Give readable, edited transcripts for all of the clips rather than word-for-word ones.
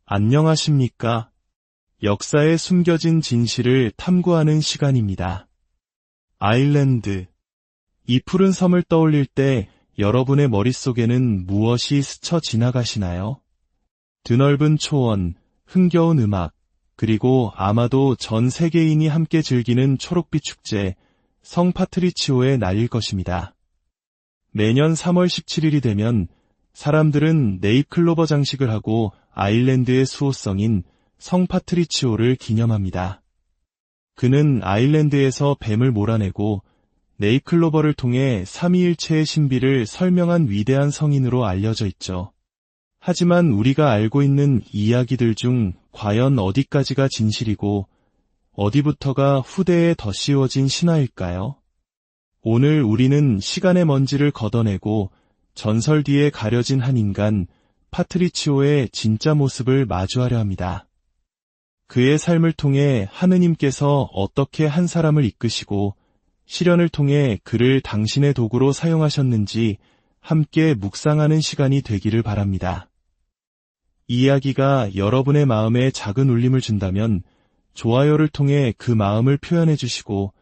안녕하십니까? 역사에 숨겨진 진실을 탐구하는 시간입니다. 아일랜드. 이 푸른 섬을 떠올릴 때 여러분의 머릿속에는 무엇이 스쳐 지나가시나요? 드넓은 초원, 흥겨운 음악, 그리고 아마도 전 세계인이 함께 즐기는 초록빛 축제, 성 파트리치오의 날일 것입니다. 매년 3월 17일이 되면 사람들은 네잎클로버 장식을 하고 아일랜드의 수호성인 성 파트리치오를 기념합니다. 그는 아일랜드에서 뱀을 몰아내고 네잎클로버를 통해 삼위일체의 신비를 설명한 위대한 성인으로 알려져 있죠. 하지만 우리가 알고 있는 이야기들 중 과연 어디까지가 진실이고 어디부터가 후대에 덧씌워진 신화일까요? 오늘 우리는 시간의 먼지를 걷어내고 전설 뒤에 가려진 한 인간, 파트리치오의 진짜 모습을 마주하려 합니다. 그의 삶을 통해 하느님께서 어떻게 한 사람을 이끄시고 시련을 통해 그를 당신의 도구로 사용하셨는지 함께 묵상하는 시간이 되기를 바랍니다. 이야기가 여러분의 마음에 작은 울림을 준다면 좋아요를 통해 그 마음을 표현해 주시고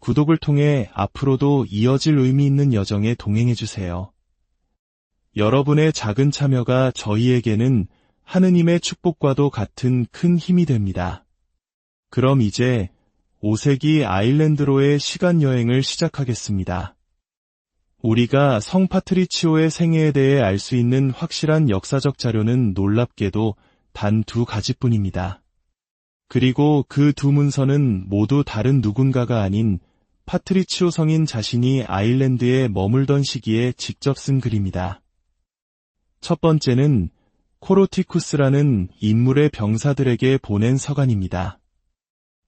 구독을 통해 앞으로도 이어질 의미 있는 여정에 동행해 주세요. 여러분의 작은 참여가 저희에게는 하느님의 축복과도 같은 큰 힘이 됩니다. 그럼 이제 5세기 아일랜드로의 시간 여행을 시작하겠습니다. 우리가 성 파트리치오의 생애에 대해 알 수 있는 확실한 역사적 자료는 놀랍게도 단 2가지뿐입니다. 그리고 그 두 문서는 모두 다른 누군가가 아닌 파트리치오 성인 자신이 아일랜드에 머물던 시기에 직접 쓴 글입니다. 첫 번째는 코로티쿠스라는 인물의 병사들에게 보낸 서간입니다.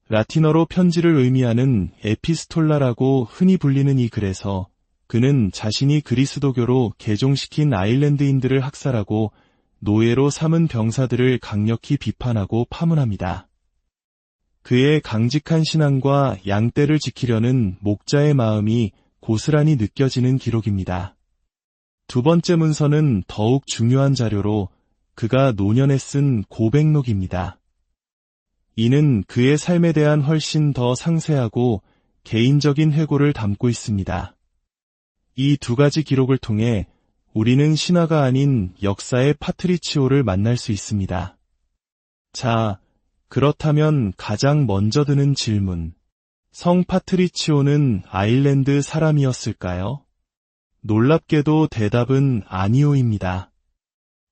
라틴어로 편지를 의미하는 에피스톨라라고 흔히 불리는 이 글에서 그는 자신이 그리스도교로 개종시킨 아일랜드인들을 학살하고 노예로 삼은 병사들을 강력히 비판하고 파문합니다. 그의 강직한 신앙과 양떼를 지키려는 목자의 마음이 고스란히 느껴지는 기록입니다. 두 번째 문서는 더욱 중요한 자료로 그가 노년에 쓴 고백록입니다. 이는 그의 삶에 대한 훨씬 더 상세하고 개인적인 회고를 담고 있습니다. 이 2가지 기록을 통해 우리는 신화가 아닌 역사의 파트리치오를 만날 수 있습니다. 자, 그렇다면 가장 먼저 드는 질문. 성 파트리치오는 아일랜드 사람이었을까요? 놀랍게도 대답은 아니오입니다.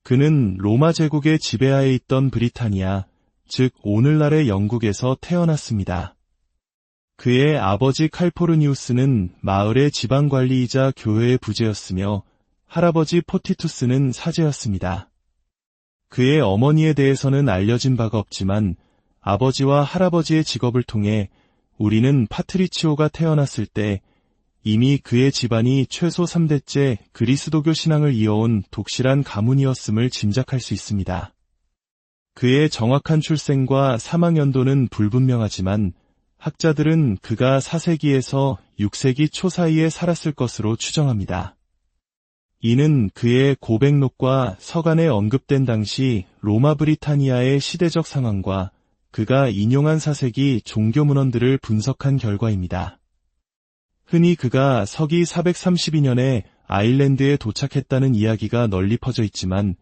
그는 로마 제국의 지배하에 있던 브리타니아, 즉 오늘날의 영국에서 태어났습니다. 그의 아버지 칼포르니우스는 마을의 지방관리이자 교회의 부제였으며 할아버지 포티투스는 사제였습니다. 그의 어머니에 대해서는 알려진 바가 없지만 아버지와 할아버지의 직업을 통해 우리는 파트리치오가 태어났을 때 이미 그의 집안이 최소 3대째 그리스도교 신앙을 이어온 독실한 가문이었음을 짐작할 수 있습니다. 그의 정확한 출생과 사망 연도는 불분명하지만 학자들은 그가 4세기에서 6세기 초 사이에 살았을 것으로 추정합니다. 이는 그의 고백록과 서간에 언급된 당시 로마 브리타니아의 시대적 상황과 그가 인용한 4세기 종교 문헌들을 분석한 결과입니다. 흔히 그가 서기 432년에 아일랜드에 도착했다는 이야기가 널리 퍼져 있지만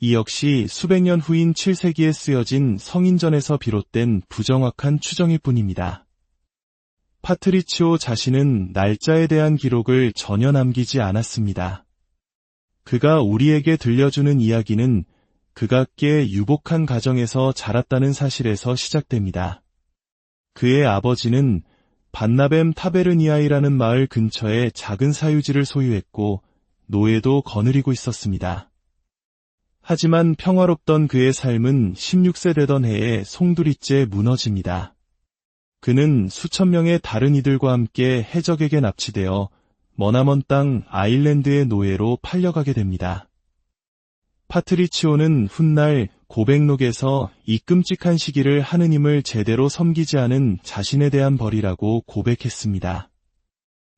이 역시 수백 년 후인 7세기에 쓰여진 성인전에서 비롯된 부정확한 추정일 뿐입니다. 파트리치오 자신은 날짜에 대한 기록을 전혀 남기지 않았습니다. 그가 우리에게 들려주는 이야기는 극악계 유복한 가정에서 자랐다는 사실에서 시작됩니다. 그의 아버지는 반나뱀 타베르니아이라는 마을 근처에 작은 사유지를 소유했고 노예도 거느리고 있었습니다. 하지만 평화롭던 그의 삶은 16세 되던 해에 송두리째 무너집니다. 그는 수천 명의 다른 이들과 함께 해적에게 납치되어 머나먼 땅 아일랜드의 노예로 팔려가게 됩니다. 파트리치오는 훗날 고백록에서 이 끔찍한 시기를 하느님을 제대로 섬기지 않은 자신에 대한 벌이라고 고백했습니다.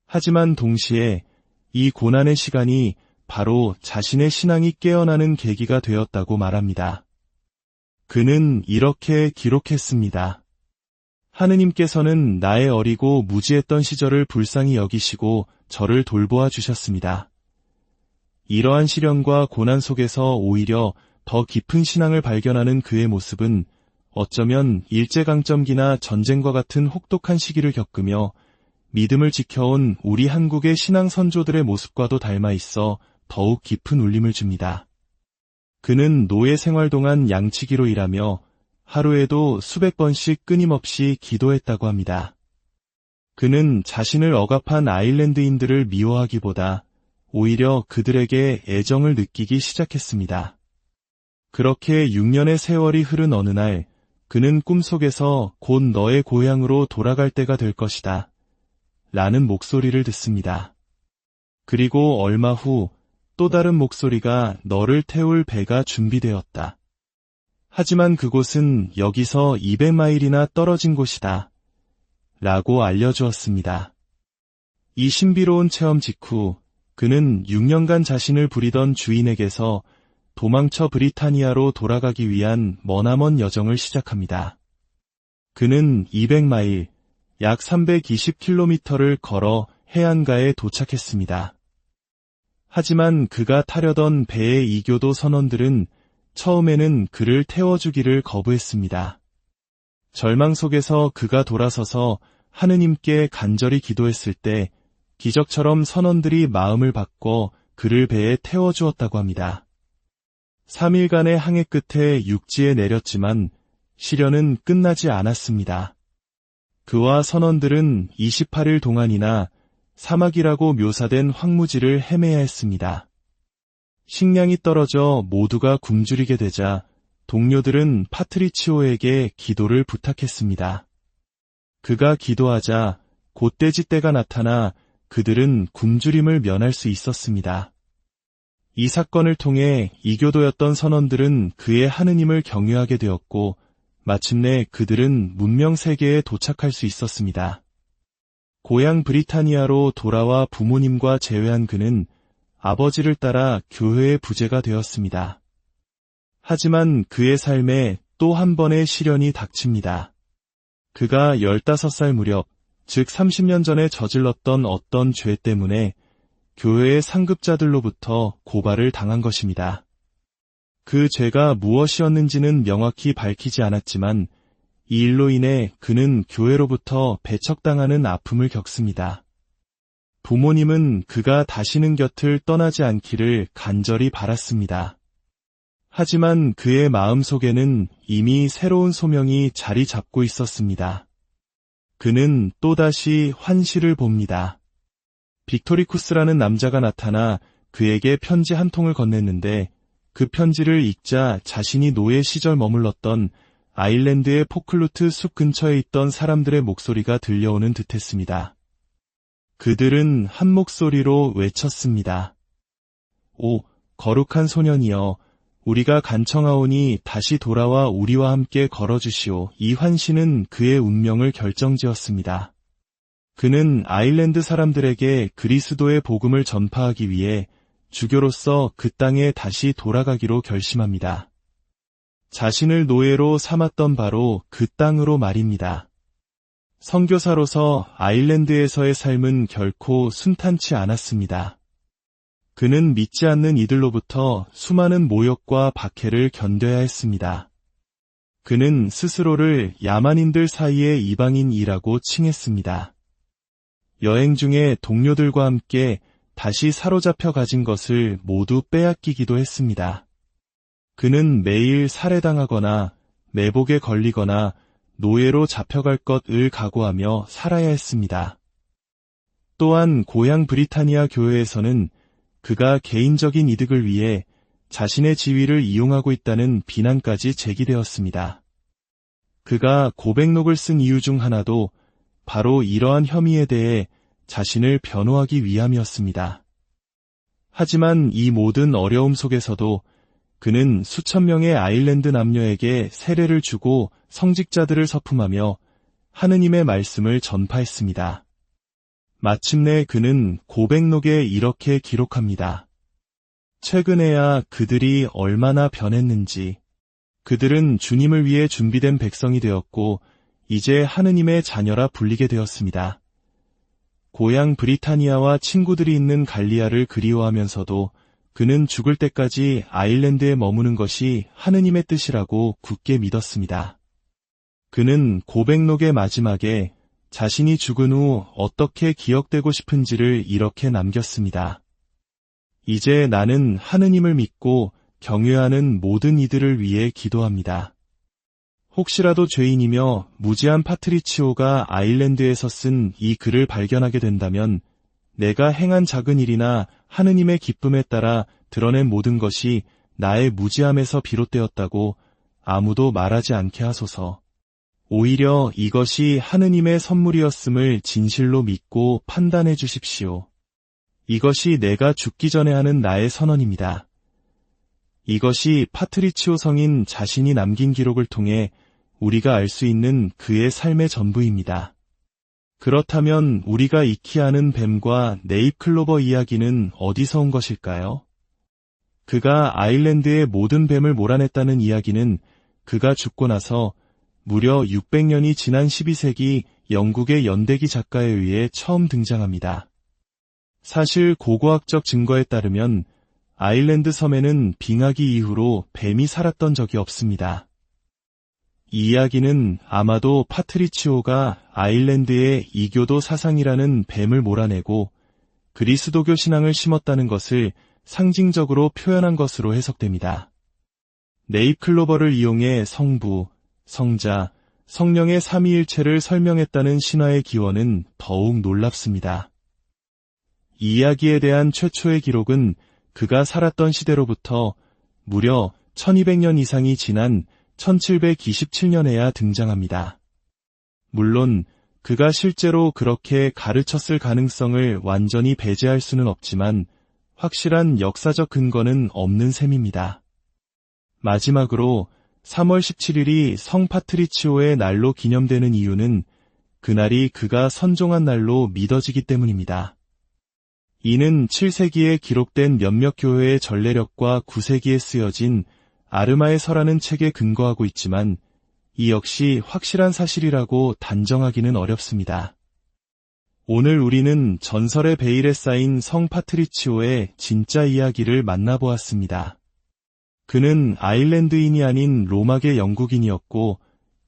하지만 동시에 이 고난의 시간이 바로 자신의 신앙이 깨어나는 계기가 되었다고 말합니다. 그는 이렇게 기록했습니다. 하느님께서는 나의 어리고 무지했던 시절을 불쌍히 여기시고 저를 돌보아 주셨습니다. 이러한 시련과 고난 속에서 오히려 더 깊은 신앙을 발견하는 그의 모습은 어쩌면 일제강점기나 전쟁과 같은 혹독한 시기를 겪으며 믿음을 지켜온 우리 한국의 신앙 선조들의 모습과도 닮아 있어 더욱 깊은 울림을 줍니다. 그는 노예 생활 동안 양치기로 일하며 하루에도 수백 번씩 끊임없이 기도했다고 합니다. 그는 자신을 억압한 아일랜드인들을 미워하기보다 오히려 그들에게 애정을 느끼기 시작했습니다. 그렇게 6년의 세월이 흐른 어느 날 그는 꿈속에서 곧 너의 고향으로 돌아갈 때가 될 것이다 라는 목소리를 듣습니다. 그리고 얼마 후 또 다른 목소리가 너를 태울 배가 준비되었다. 하지만 그곳은 여기서 200마일이나 떨어진 곳이다 라고 알려주었습니다. 이 신비로운 체험 직후 그는 6년간 자신을 부리던 주인에게서 도망쳐 브리타니아로 돌아가기 위한 머나먼 여정을 시작합니다. 그는 200마일, 약 320km를 걸어 해안가에 도착했습니다. 하지만 그가 타려던 배의 이교도 선원들은 처음에는 그를 태워주기를 거부했습니다. 절망 속에서 그가 돌아서서 하느님께 간절히 기도했을 때 기적처럼 선원들이 마음을 바꿔 그를 배에 태워주었다고 합니다. 3일간의 항해 끝에 육지에 내렸지만 시련은 끝나지 않았습니다. 그와 선원들은 28일 동안이나 사막이라고 묘사된 황무지를 헤매야 했습니다. 식량이 떨어져 모두가 굶주리게 되자 동료들은 파트리치오에게 기도를 부탁했습니다. 그가 기도하자 곧돼지 떼가 나타나 그들은 굶주림을 면할 수 있었습니다. 이 사건을 통해 이교도였던 선원들은 그의 하느님을 경외하게 되었고 마침내 그들은 문명 세계에 도착할 수 있었습니다. 고향 브리타니아로 돌아와 부모님과 재회한 그는 아버지를 따라 교회의 부제가 되었습니다. 하지만 그의 삶에 또 한 번의 시련이 닥칩니다. 그가 15살 무렵, 즉 30년 전에 저질렀던 어떤 죄 때문에 교회의 상급자들로부터 고발을 당한 것입니다. 그 죄가 무엇이었는지는 명확히 밝히지 않았지만 이 일로 인해 그는 교회로부터 배척당하는 아픔을 겪습니다. 부모님은 그가 다시는 곁을 떠나지 않기를 간절히 바랐습니다. 하지만 그의 마음속에는 이미 새로운 소명이 자리 잡고 있었습니다. 그는 또다시 환시를 봅니다. 빅토리쿠스라는 남자가 나타나 그에게 편지 한 통을 건넸는데 그 편지를 읽자 자신이 노예 시절 머물렀던 아일랜드의 포클루트 숲 근처에 있던 사람들의 목소리가 들려오는 듯했습니다. 그들은 한 목소리로 외쳤습니다. 오, 거룩한 소년이여, 우리가 간청하오니 다시 돌아와 우리와 함께 걸어주시오. 이 환시는 그의 운명을 결정지었습니다. 그는 아일랜드 사람들에게 그리스도의 복음을 전파하기 위해 주교로서 그 땅에 다시 돌아가기로 결심합니다. 자신을 노예로 삼았던 바로 그 땅으로 말입니다. 선교사로서 아일랜드에서의 삶은 결코 순탄치 않았습니다. 그는 믿지 않는 이들로부터 수많은 모욕과 박해를 견뎌야 했습니다. 그는 스스로를 야만인들 사이의 이방인이라고 칭했습니다. 여행 중에 동료들과 함께 다시 사로잡혀 가진 것을 모두 빼앗기기도 했습니다. 그는 매일 살해당하거나 매복에 걸리거나 노예로 잡혀갈 것을 각오하며 살아야 했습니다. 또한 고향 브리타니아 교회에서는 그가 개인적인 이득을 위해 자신의 지위를 이용하고 있다는 비난까지 제기되었습니다. 그가 고백록을 쓴 이유 중 하나도 바로 이러한 혐의에 대해 자신을 변호하기 위함이었습니다. 하지만 이 모든 어려움 속에서도 그는 수천 명의 아일랜드 남녀에게 세례를 주고 성직자들을 서품하며 하느님의 말씀을 전파했습니다. 마침내 그는 고백록에 이렇게 기록합니다. 최근에야 그들이 얼마나 변했는지 그들은 주님을 위해 준비된 백성이 되었고 이제 하느님의 자녀라 불리게 되었습니다. 고향 브리타니아와 친구들이 있는 갈리아를 그리워하면서도 그는 죽을 때까지 아일랜드에 머무는 것이 하느님의 뜻이라고 굳게 믿었습니다. 그는 고백록의 마지막에 자신이 죽은 후 어떻게 기억되고 싶은지를 이렇게 남겼습니다. 이제 나는 하느님을 믿고 경외하는 모든 이들을 위해 기도합니다. 혹시라도 죄인이며 무지한 파트리치오가 아일랜드에서 쓴 이 글을 발견하게 된다면 내가 행한 작은 일이나 하느님의 기쁨에 따라 드러낸 모든 것이 나의 무지함에서 비롯되었다고 아무도 말하지 않게 하소서. 오히려 이것이 하느님의 선물이었음을 진실로 믿고 판단해 주십시오. 이것이 내가 죽기 전에 하는 나의 선언입니다. 이것이 파트리치오 성인 자신이 남긴 기록을 통해 우리가 알 수 있는 그의 삶의 전부입니다. 그렇다면 우리가 익히 아는 뱀과 네잎클로버 이야기는 어디서 온 것일까요? 그가 아일랜드의 모든 뱀을 몰아냈다는 이야기는 그가 죽고 나서 무려 600년이 지난 12세기 영국의 연대기 작가에 의해 처음 등장합니다. 사실 고고학적 증거에 따르면 아일랜드 섬에는 빙하기 이후로 뱀이 살았던 적이 없습니다. 이 이야기는 아마도 파트리치오가 아일랜드의 이교도 사상이라는 뱀을 몰아내고 그리스도교 신앙을 심었다는 것을 상징적으로 표현한 것으로 해석됩니다. 네잎클로버를 이용해 성부, 성자, 성령의 삼위일체를 설명했다는 신화의 기원은 더욱 놀랍습니다. 이 이야기에 대한 최초의 기록은 그가 살았던 시대로부터 무려 1200년 이상이 지난 1727년에야 등장합니다. 물론 그가 실제로 그렇게 가르쳤을 가능성을 완전히 배제할 수는 없지만 확실한 역사적 근거는 없는 셈입니다. 마지막으로 3월 17일이 성 파트리치오의 날로 기념되는 이유는 그날이 그가 선종한 날로 믿어지기 때문입니다. 이는 7세기에 기록된 몇몇 교회의 전례력과 9세기에 쓰여진 아르마의 서라는 책에 근거하고 있지만 이 역시 확실한 사실이라고 단정하기는 어렵습니다. 오늘 우리는 전설의 베일에 쌓인 성 파트리치오의 진짜 이야기를 만나보았습니다. 그는 아일랜드인이 아닌 로마계 영국인이었고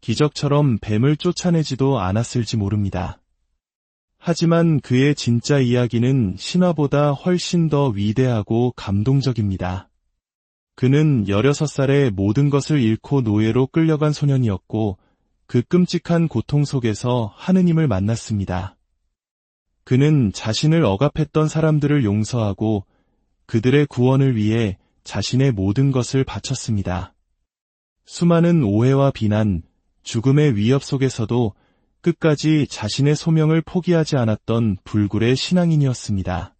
기적처럼 뱀을 쫓아내지도 않았을지 모릅니다. 하지만 그의 진짜 이야기는 신화보다 훨씬 더 위대하고 감동적입니다. 그는 16살에 모든 것을 잃고 노예로 끌려간 소년이었고 그 끔찍한 고통 속에서 하느님을 만났습니다. 그는 자신을 억압했던 사람들을 용서하고 그들의 구원을 위해 자신의 모든 것을 바쳤습니다. 수많은 오해와 비난, 죽음의 위협 속에서도 끝까지 자신의 소명을 포기하지 않았던 불굴의 신앙인이었습니다.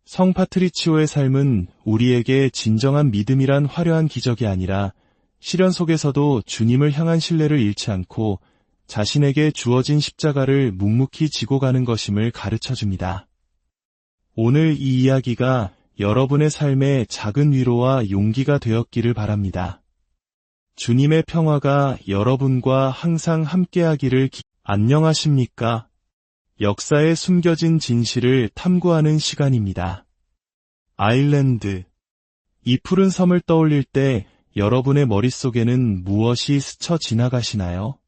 성 파트리치오의 삶은 우리에게 진정한 믿음이란 화려한 기적이 아니라 시련 속에서도 주님을 향한 신뢰를 잃지 않고 자신에게 주어진 십자가를 묵묵히 지고 가는 것임을 가르쳐줍니다. 오늘 이 이야기가 여러분의 삶에 작은 위로와 용기가 되었기를 바랍니다. 주님의 평화가 여러분과 항상 함께하기를 안녕하십니까? 역사에 숨겨진 진실을 탐구하는 시간입니다. 아일랜드. 이 푸른 섬을 떠올릴 때 여러분의 머릿속에는 무엇이 스쳐 지나가시나요?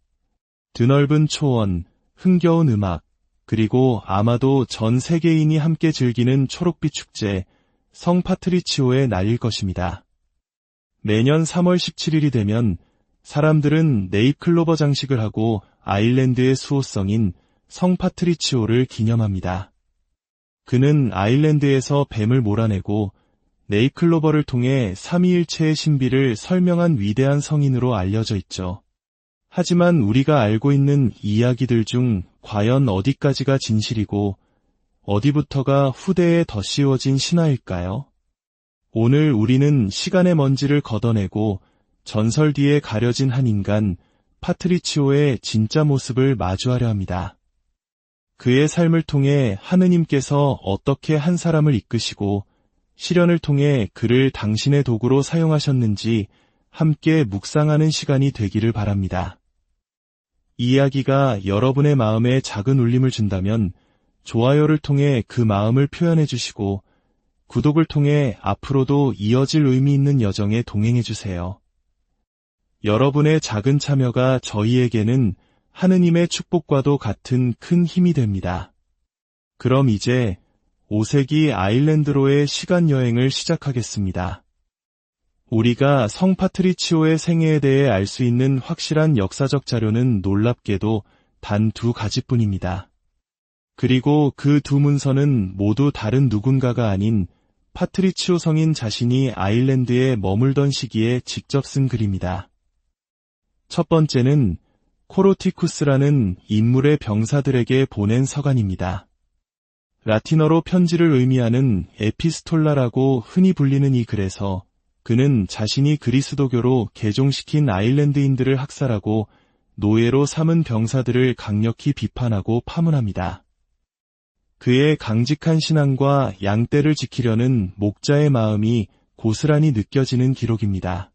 드넓은 초원, 흥겨운 음악, 그리고 아마도 전 세계인이 함께 즐기는 초록빛 축제, 성 파트리치오의 날일 것입니다. 매년 3월 17일이 되면 사람들은 네잎클로버 장식을 하고 아일랜드의 수호성인 성 파트리치오를 기념합니다. 그는 아일랜드에서 뱀을 몰아내고 네잎클로버를 통해 삼위일체의 신비를 설명한 위대한 성인으로 알려져 있죠. 하지만 우리가 알고 있는 이야기들 중 과연 어디까지가 진실이고 어디부터가 후대에 덧씌워진 신화일까요? 오늘 우리는 시간의 먼지를 걷어내고 전설 뒤에 가려진 한 인간, 파트리치오의 진짜 모습을 마주하려 합니다. 그의 삶을 통해 하느님께서 어떻게 한 사람을 이끄시고 시련을 통해 그를 당신의 도구로 사용하셨는지 함께 묵상하는 시간이 되기를 바랍니다. 이 이야기가 여러분의 마음에 작은 울림을 준다면 좋아요를 통해 그 마음을 표현해 주시고 구독을 통해 앞으로도 이어질 의미 있는 여정에 동행해 주세요. 여러분의 작은 참여가 저희에게는 하느님의 축복과도 같은 큰 힘이 됩니다. 그럼 이제 5세기 아일랜드로의 시간 여행을 시작하겠습니다. 우리가 성 파트리치오의 생애에 대해 알 수 있는 확실한 역사적 자료는 놀랍게도 단 2가지뿐입니다. 그리고 그 2문서는 모두 다른 누군가가 아닌 파트리치오 성인 자신이 아일랜드에 머물던 시기에 직접 쓴 글입니다. 첫 번째는 코로티쿠스라는 인물의 병사들에게 보낸 서간입니다. 라틴어로 편지를 의미하는 에피스톨라라고 흔히 불리는 이 글에서 그는 자신이 그리스도교로 개종시킨 아일랜드인들을 학살하고 노예로 삼은 병사들을 강력히 비판하고 파문합니다. 그의 강직한 신앙과 양떼를 지키려는 목자의 마음이 고스란히 느껴지는 기록입니다.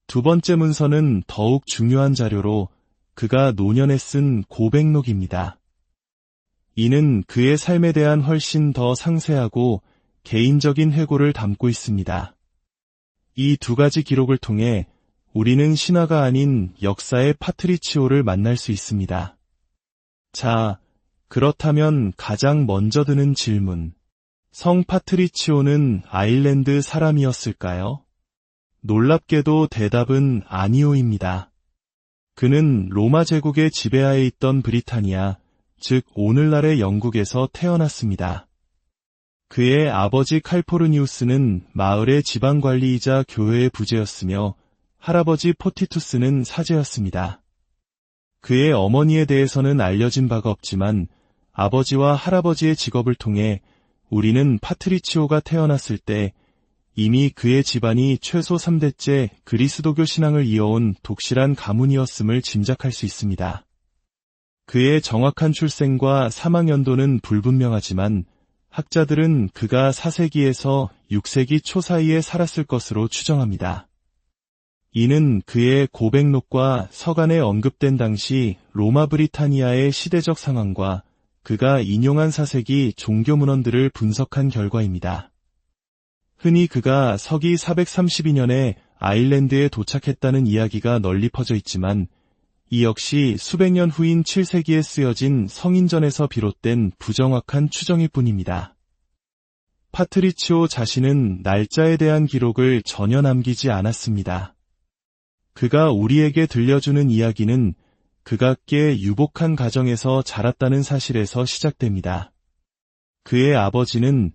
두 번째 문서는 더욱 중요한 자료로 그가 노년에 쓴 고백록입니다. 이는 그의 삶에 대한 훨씬 더 상세하고 개인적인 회고를 담고 있습니다. 이 2가지 기록을 통해 우리는 신화가 아닌 역사의 파트리치오를 만날 수 있습니다. 자, 그렇다면 가장 먼저 드는 질문. 성 파트리치오는 아일랜드 사람이었을까요? 놀랍게도 대답은 아니오입니다. 그는 로마 제국의 지배하에 있던 브리타니아, 즉 오늘날의 영국에서 태어났습니다. 그의 아버지 칼포르니우스는 마을의 지방관리이자 교회의 부제였으며 할아버지 포티투스는 사제였습니다. 그의 어머니에 대해서는 알려진 바가 없지만 아버지와 할아버지의 직업을 통해 우리는 파트리치오가 태어났을 때 이미 그의 집안이 최소 3대째 그리스도교 신앙을 이어온 독실한 가문이었음을 짐작할 수 있습니다. 그의 정확한 출생과 사망 연도는 불분명하지만 학자들은 그가 4세기에서 6세기 초 사이에 살았을 것으로 추정합니다. 이는 그의 고백록과 서간에 언급된 당시 로마 브리타니아의 시대적 상황과 그가 인용한 4세기 종교 문헌들을 분석한 결과입니다. 흔히 그가 서기 432년에 아일랜드에 도착했다는 이야기가 널리 퍼져 있지만 이 역시 수백 년 후인 7세기에 쓰여진 성인전에서 비롯된 부정확한 추정일 뿐입니다. 파트리치오 자신은 날짜에 대한 기록을 전혀 남기지 않았습니다. 그가 우리에게 들려주는 이야기는 극악계 유복한 가정에서 자랐다는 사실에서 시작됩니다. 그의 아버지는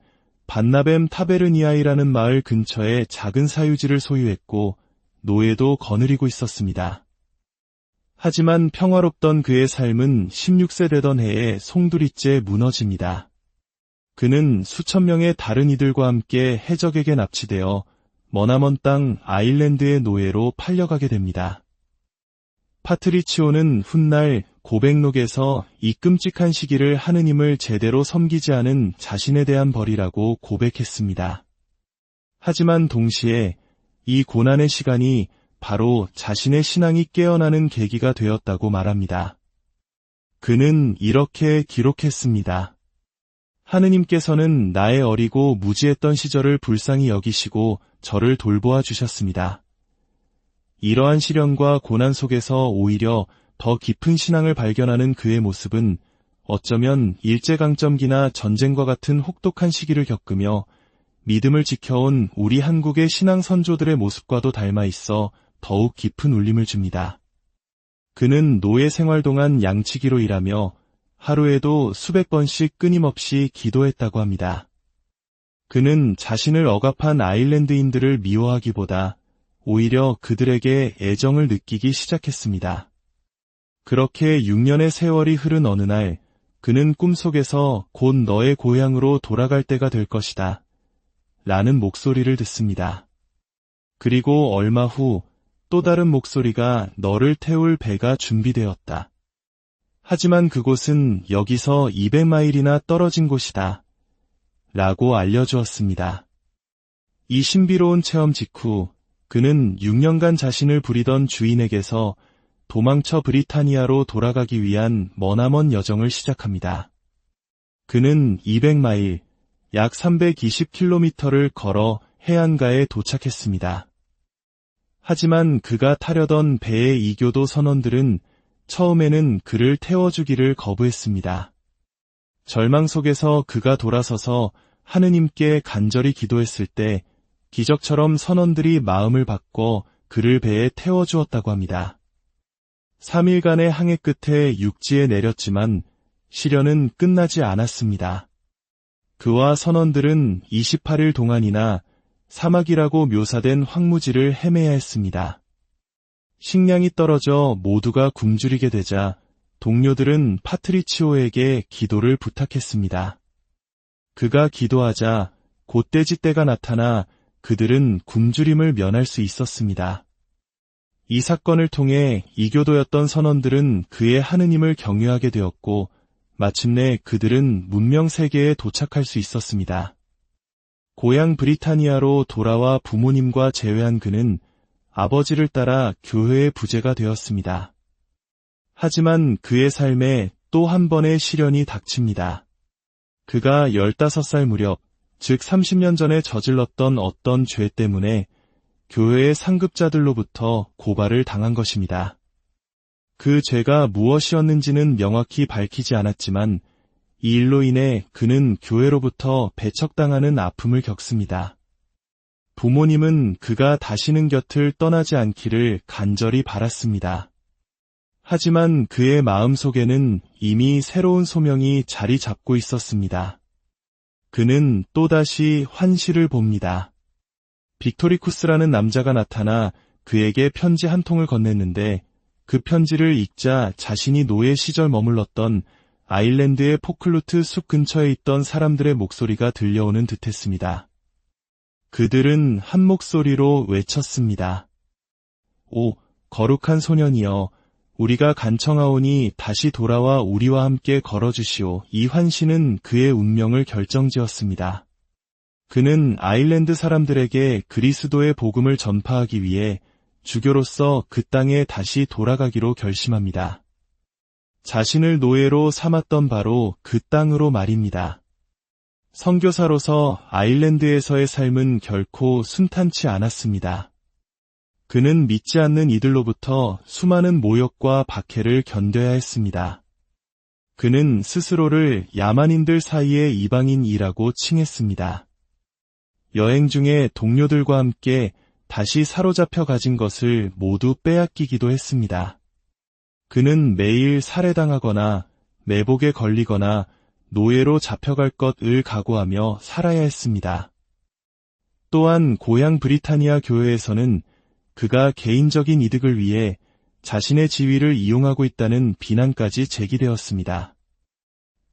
반나뱀 타베르니아이라는 마을 근처에 작은 사유지를 소유했고 노예도 거느리고 있었습니다. 하지만 평화롭던 그의 삶은 16세 되던 해에 송두리째 무너집니다. 그는 수천 명의 다른 이들과 함께 해적에게 납치되어 머나먼 땅 아일랜드의 노예로 팔려가게 됩니다. 파트리치오는 훗날 고백록에서 이 끔찍한 시기를 하느님을 제대로 섬기지 않은 자신에 대한 벌이라고 고백했습니다. 하지만 동시에 이 고난의 시간이 바로 자신의 신앙이 깨어나는 계기가 되었다고 말합니다. 그는 이렇게 기록했습니다. 하느님께서는 나의 어리고 무지했던 시절을 불쌍히 여기시고 저를 돌보아 주셨습니다. 이러한 시련과 고난 속에서 오히려 더 깊은 신앙을 발견하는 그의 모습은 어쩌면 일제강점기나 전쟁과 같은 혹독한 시기를 겪으며 믿음을 지켜온 우리 한국의 신앙 선조들의 모습과도 닮아 있어 더욱 깊은 울림을 줍니다. 그는 노예 생활 동안 양치기로 일하며 하루에도 수백 번씩 끊임없이 기도했다고 합니다. 그는 자신을 억압한 아일랜드인들을 미워하기보다 오히려 그들에게 애정을 느끼기 시작했습니다. 그렇게 6년의 세월이 흐른 어느 날 그는 꿈속에서 곧 너의 고향으로 돌아갈 때가 될 것이다 라는 목소리를 듣습니다. 그리고 얼마 후 또 다른 목소리가 너를 태울 배가 준비되었다. 하지만 그곳은 여기서 200마일이나 떨어진 곳이다 라고 알려주었습니다. 이 신비로운 체험 직후 그는 6년간 자신을 부리던 주인에게서 도망쳐 브리타니아로 돌아가기 위한 머나먼 여정을 시작합니다. 그는 200마일, 약 320km를 걸어 해안가에 도착했습니다. 하지만 그가 타려던 배의 이교도 선원들은 처음에는 그를 태워주기를 거부했습니다. 절망 속에서 그가 돌아서서 하느님께 간절히 기도했을 때 기적처럼 선원들이 마음을 바꿔 그를 배에 태워주었다고 합니다. 3일간의 항해 끝에 육지에 내렸지만 시련은 끝나지 않았습니다. 그와 선원들은 28일 동안이나 사막이라고 묘사된 황무지를 헤매야 했습니다. 식량이 떨어져 모두가 굶주리게 되자 동료들은 파트리치오에게 기도를 부탁했습니다. 그가 기도하자 곧돼지 떼가 나타나 그들은 굶주림을 면할 수 있었습니다. 이 사건을 통해 이교도였던 선원들은 그의 하느님을 경외하게 되었고 마침내 그들은 문명 세계에 도착할 수 있었습니다. 고향 브리타니아로 돌아와 부모님과 재회한 그는 아버지를 따라 교회의 부제가 되었습니다. 하지만 그의 삶에 또 한 번의 시련이 닥칩니다. 그가 15살 무렵, 즉 30년 전에 저질렀던 어떤 죄 때문에 교회의 상급자들로부터 고발을 당한 것입니다. 그 죄가 무엇이었는지는 명확히 밝히지 않았지만 이 일로 인해 그는 교회로부터 배척당하는 아픔을 겪습니다. 부모님은 그가 다시는 곁을 떠나지 않기를 간절히 바랐습니다. 하지만 그의 마음속에는 이미 새로운 소명이 자리 잡고 있었습니다. 그는 또다시 환시를 봅니다. 빅토리쿠스라는 남자가 나타나 그에게 편지 한 통을 건넸는데 그 편지를 읽자 자신이 노예 시절 머물렀던 아일랜드의 포클루트 숲 근처에 있던 사람들의 목소리가 들려오는 듯했습니다. 그들은 한 목소리로 외쳤습니다. 오, 거룩한 소년이여, 우리가 간청하오니 다시 돌아와 우리와 함께 걸어주시오. 이 환시는 그의 운명을 결정지었습니다. 그는 아일랜드 사람들에게 그리스도의 복음을 전파하기 위해 주교로서 그 땅에 다시 돌아가기로 결심합니다. 자신을 노예로 삼았던 바로 그 땅으로 말입니다. 선교사로서 아일랜드에서의 삶은 결코 순탄치 않았습니다. 그는 믿지 않는 이들로부터 수많은 모욕과 박해를 견뎌야 했습니다. 그는 스스로를 야만인들 사이의 이방인이라고 칭했습니다. 여행 중에 동료들과 함께 다시 사로잡혀 가진 것을 모두 빼앗기기도 했습니다. 그는 매일 살해당하거나 매복에 걸리거나 노예로 잡혀갈 것을 각오하며 살아야 했습니다. 또한 고향 브리타니아 교회에서는 그가 개인적인 이득을 위해 자신의 지위를 이용하고 있다는 비난까지 제기되었습니다.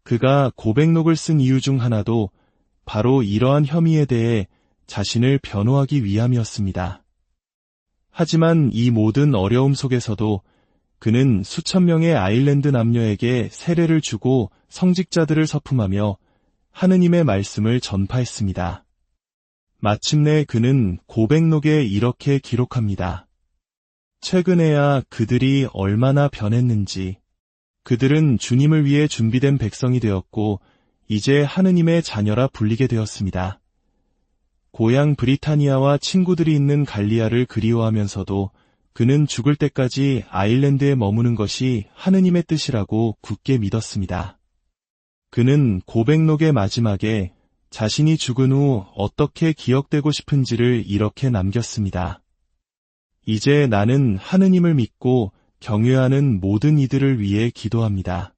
그가 고백록을 쓴 이유 중 하나도 바로 이러한 혐의에 대해 자신을 변호하기 위함이었습니다. 하지만 이 모든 어려움 속에서도 그는 수천 명의 아일랜드 남녀에게 세례를 주고 성직자들을 서품하며 하느님의 말씀을 전파했습니다. 마침내 그는 고백록에 이렇게 기록합니다. 최근에야 그들이 얼마나 변했는지. 그들은 주님을 위해 준비된 백성이 되었고 이제 하느님의 자녀라 불리게 되었습니다. 고향 브리타니아와 친구들이 있는 갈리아를 그리워하면서도 그는 죽을 때까지 아일랜드에 머무는 것이 하느님의 뜻이라고 굳게 믿었습니다. 그는 고백록의 마지막에 자신이 죽은 후 어떻게 기억되고 싶은지를 이렇게 남겼습니다. 이제 나는 하느님을 믿고 경외하는 모든 이들을 위해 기도합니다.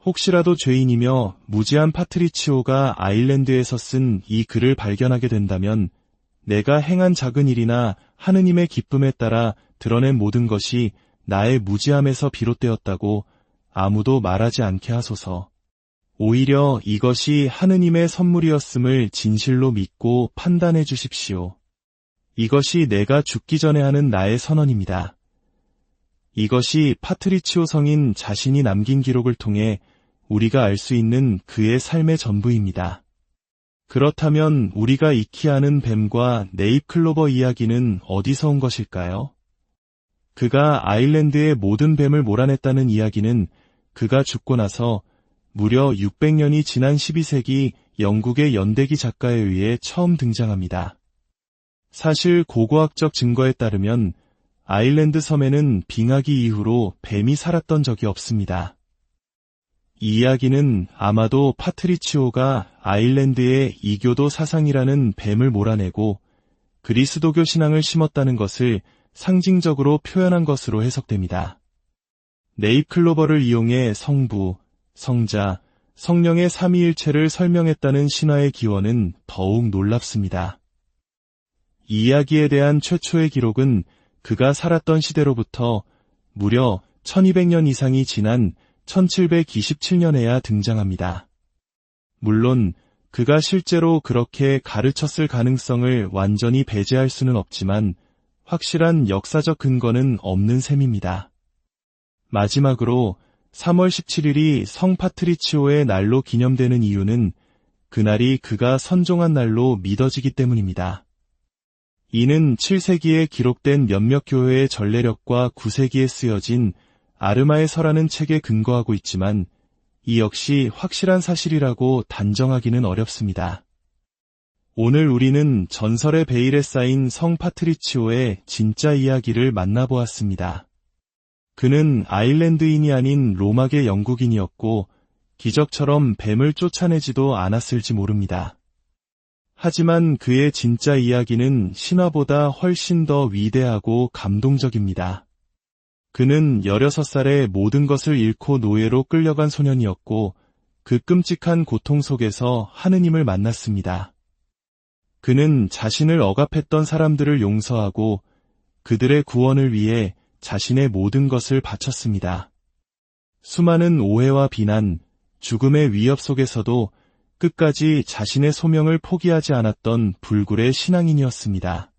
혹시라도 죄인이며 무지한 파트리치오가 아일랜드에서 쓴 이 글을 발견하게 된다면 내가 행한 작은 일이나 하느님의 기쁨에 따라 드러낸 모든 것이 나의 무지함에서 비롯되었다고 아무도 말하지 않게 하소서. 오히려 이것이 하느님의 선물이었음을 진실로 믿고 판단해 주십시오. 이것이 내가 죽기 전에 하는 나의 선언입니다. 이것이 파트리치오 성인 자신이 남긴 기록을 통해 우리가 알 수 있는 그의 삶의 전부입니다. 그렇다면 우리가 익히 아는 뱀과 네잎클로버 이야기는 어디서 온 것일까요? 그가 아일랜드의 모든 뱀을 몰아냈다는 이야기는 그가 죽고 나서 무려 600년이 지난 12세기 영국의 연대기 작가에 의해 처음 등장합니다. 사실 고고학적 증거에 따르면 아일랜드 섬에는 빙하기 이후로 뱀이 살았던 적이 없습니다. 이 이야기는 아마도 파트리치오가 아일랜드의 이교도 사상이라는 뱀을 몰아내고 그리스도교 신앙을 심었다는 것을 상징적으로 표현한 것으로 해석됩니다. 네잎클로버를 이용해 성부, 성자, 성령의 삼위일체를 설명했다는 신화의 기원은 더욱 놀랍습니다. 이 이야기에 대한 최초의 기록은 그가 살았던 시대로부터 무려 1200년 이상이 지난 1727년에야 등장합니다. 물론 그가 실제로 그렇게 가르쳤을 가능성을 완전히 배제할 수는 없지만 확실한 역사적 근거는 없는 셈입니다. 마지막으로 3월 17일이 성 파트리치오의 날로 기념되는 이유는 그날이 그가 선종한 날로 믿어지기 때문입니다. 이는 7세기에 기록된 몇몇 교회의 전례력과 9세기에 쓰여진 아르마의 서라는 책에 근거하고 있지만 이 역시 확실한 사실이라고 단정하기는 어렵습니다. 오늘 우리는 전설의 베일에 쌓인 성 파트리치오의 진짜 이야기를 만나보았습니다. 그는 아일랜드인이 아닌 로마계 영국인이었고 기적처럼 뱀을 쫓아내지도 않았을지 모릅니다. 하지만 그의 진짜 이야기는 신화보다 훨씬 더 위대하고 감동적입니다. 그는 16살에 모든 것을 잃고 노예로 끌려간 소년이었고 그 끔찍한 고통 속에서 하느님을 만났습니다. 그는 자신을 억압했던 사람들을 용서하고 그들의 구원을 위해 자신의 모든 것을 바쳤습니다. 수많은 오해와 비난, 죽음의 위협 속에서도 끝까지 자신의 소명을 포기하지 않았던 불굴의 신앙인이었습니다.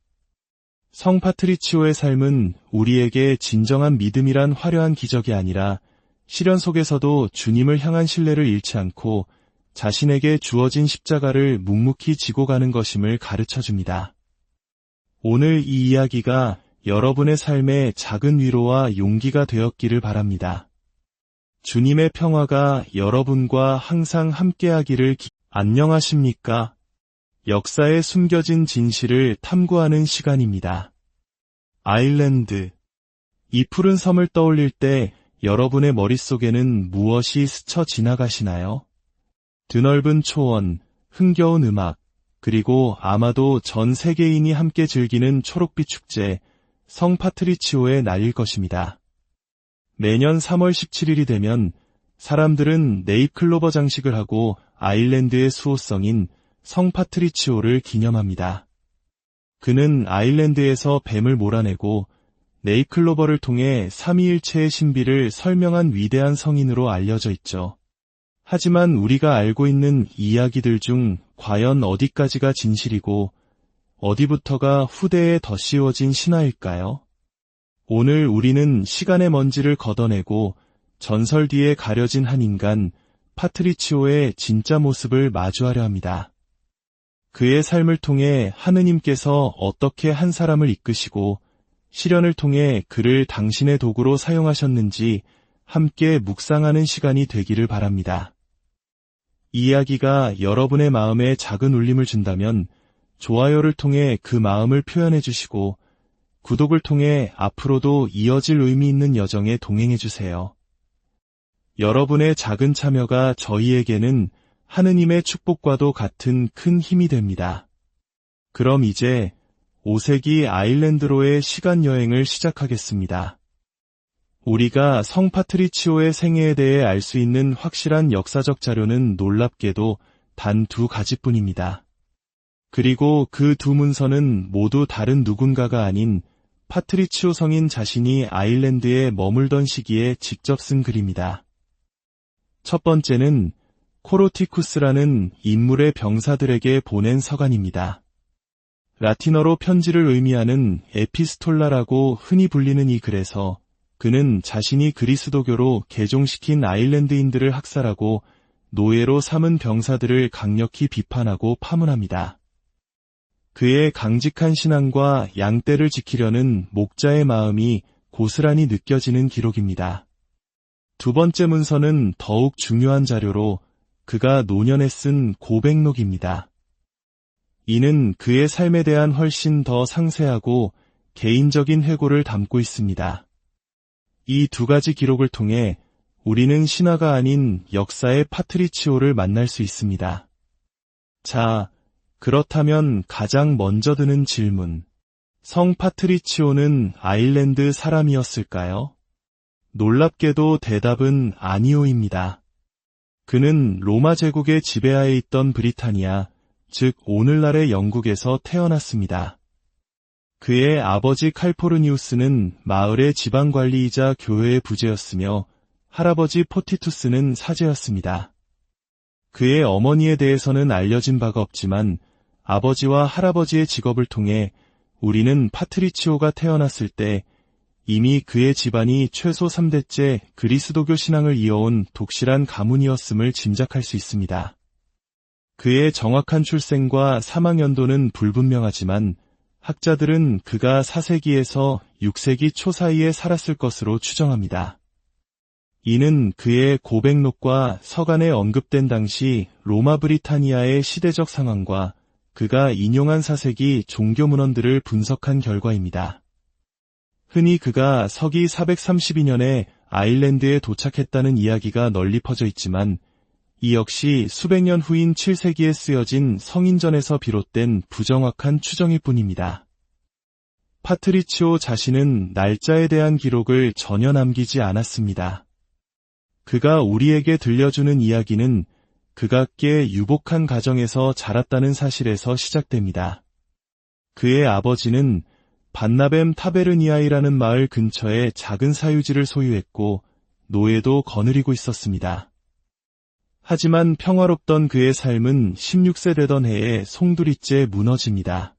성 파트리치오의 삶은 우리에게 진정한 믿음이란 화려한 기적이 아니라 시련 속에서도 주님을 향한 신뢰를 잃지 않고 자신에게 주어진 십자가를 묵묵히 지고 가는 것임을 가르쳐줍니다. 오늘 이 이야기가 여러분의 삶에 작은 위로와 용기가 되었기를 바랍니다. 주님의 평화가 여러분과 항상 함께하기를 안녕하십니까? 역사에 숨겨진 진실을 탐구하는 시간입니다. 아일랜드. 이 푸른 섬을 떠올릴 때 여러분의 머릿속에는 무엇이 스쳐 지나가시나요? 드넓은 초원, 흥겨운 음악, 그리고 아마도 전 세계인이 함께 즐기는 초록빛 축제, 성 파트리치오의 날일 것입니다. 매년 3월 17일이 되면 사람들은 네잎클로버 장식을 하고 아일랜드의 수호성인 성 파트리치오를 기념합니다. 그는 아일랜드에서 뱀을 몰아내고 네잎클로버를 통해 삼위일체의 신비를 설명한 위대한 성인으로 알려져 있죠. 하지만 우리가 알고 있는 이야기들 중 과연 어디까지가 진실이고 어디부터가 후대에 덧씌워진 신화일까요? 오늘 우리는 시간의 먼지를 걷어내고 전설 뒤에 가려진 한 인간, 파트리치오의 진짜 모습을 마주하려 합니다. 그의 삶을 통해 하느님께서 어떻게 한 사람을 이끄시고 시련을 통해 그를 당신의 도구로 사용하셨는지 함께 묵상하는 시간이 되기를 바랍니다. 이 이야기가 여러분의 마음에 작은 울림을 준다면 좋아요를 통해 그 마음을 표현해 주시고 구독을 통해 앞으로도 이어질 의미 있는 여정에 동행해 주세요. 여러분의 작은 참여가 저희에게는 하느님의 축복과도 같은 큰 힘이 됩니다. 그럼 이제 5세기 아일랜드로의 시간 여행을 시작하겠습니다. 우리가 성 파트리치오의 생애에 대해 알 수 있는 확실한 역사적 자료는 놀랍게도 단 2가지뿐입니다. 그리고 그 두 문서는 모두 다른 누군가가 아닌 파트리치오 성인 자신이 아일랜드에 머물던 시기에 직접 쓴 글입니다. 첫 번째는 코로티쿠스라는 인물의 병사들에게 보낸 서간입니다. 라틴어로 편지를 의미하는 에피스톨라라고 흔히 불리는 이 글에서 그는 자신이 그리스도교로 개종시킨 아일랜드인들을 학살하고 노예로 삼은 병사들을 강력히 비판하고 파문합니다. 그의 강직한 신앙과 양떼를 지키려는 목자의 마음이 고스란히 느껴지는 기록입니다. 두 번째 문서는 더욱 중요한 자료로 그가 노년에 쓴 고백록입니다. 이는 그의 삶에 대한 훨씬 더 상세하고 개인적인 회고를 담고 있습니다. 이 두 가지 기록을 통해 우리는 신화가 아닌 역사의 파트리치오를 만날 수 있습니다. 자, 그렇다면 가장 먼저 드는 질문. 성 파트리치오는 아일랜드 사람이었을까요? 놀랍게도 대답은 아니오입니다. 그는 로마 제국의 지배하에 있던 브리타니아, 즉 오늘날의 영국에서 태어났습니다. 그의 아버지 칼포르니우스는 마을의 지방관리이자 교회의 부제였으며 할아버지 포티투스는 사제였습니다. 그의 어머니에 대해서는 알려진 바가 없지만 아버지와 할아버지의 직업을 통해 우리는 파트리치오가 태어났을 때 이미 그의 집안이 최소 3대째 그리스도교 신앙을 이어온 독실한 가문이었음을 짐작할 수 있습니다. 그의 정확한 출생과 사망 연도는 불분명하지만 학자들은 그가 4세기에서 6세기 초 사이에 살았을 것으로 추정합니다. 이는 그의 고백록과 서간에 언급된 당시 로마 브리타니아의 시대적 상황과 그가 인용한 4세기 종교 문헌들을 분석한 결과입니다. 흔히 그가 서기 432년에 아일랜드에 도착했다는 이야기가 널리 퍼져 있지만 이 역시 수백 년 후인 7세기에 쓰여진 성인전에서 비롯된 부정확한 추정일 뿐입니다. 파트리치오 자신은 날짜에 대한 기록을 전혀 남기지 않았습니다. 그가 우리에게 들려주는 이야기는 그가 꽤 유복한 가정에서 자랐다는 사실에서 시작됩니다. 그의 아버지는 반나뱀 타베르니아이라는 마을 근처에 작은 사유지를 소유했고 노예도 거느리고 있었습니다. 하지만 평화롭던 그의 삶은 16세 되던 해에 송두리째 무너집니다.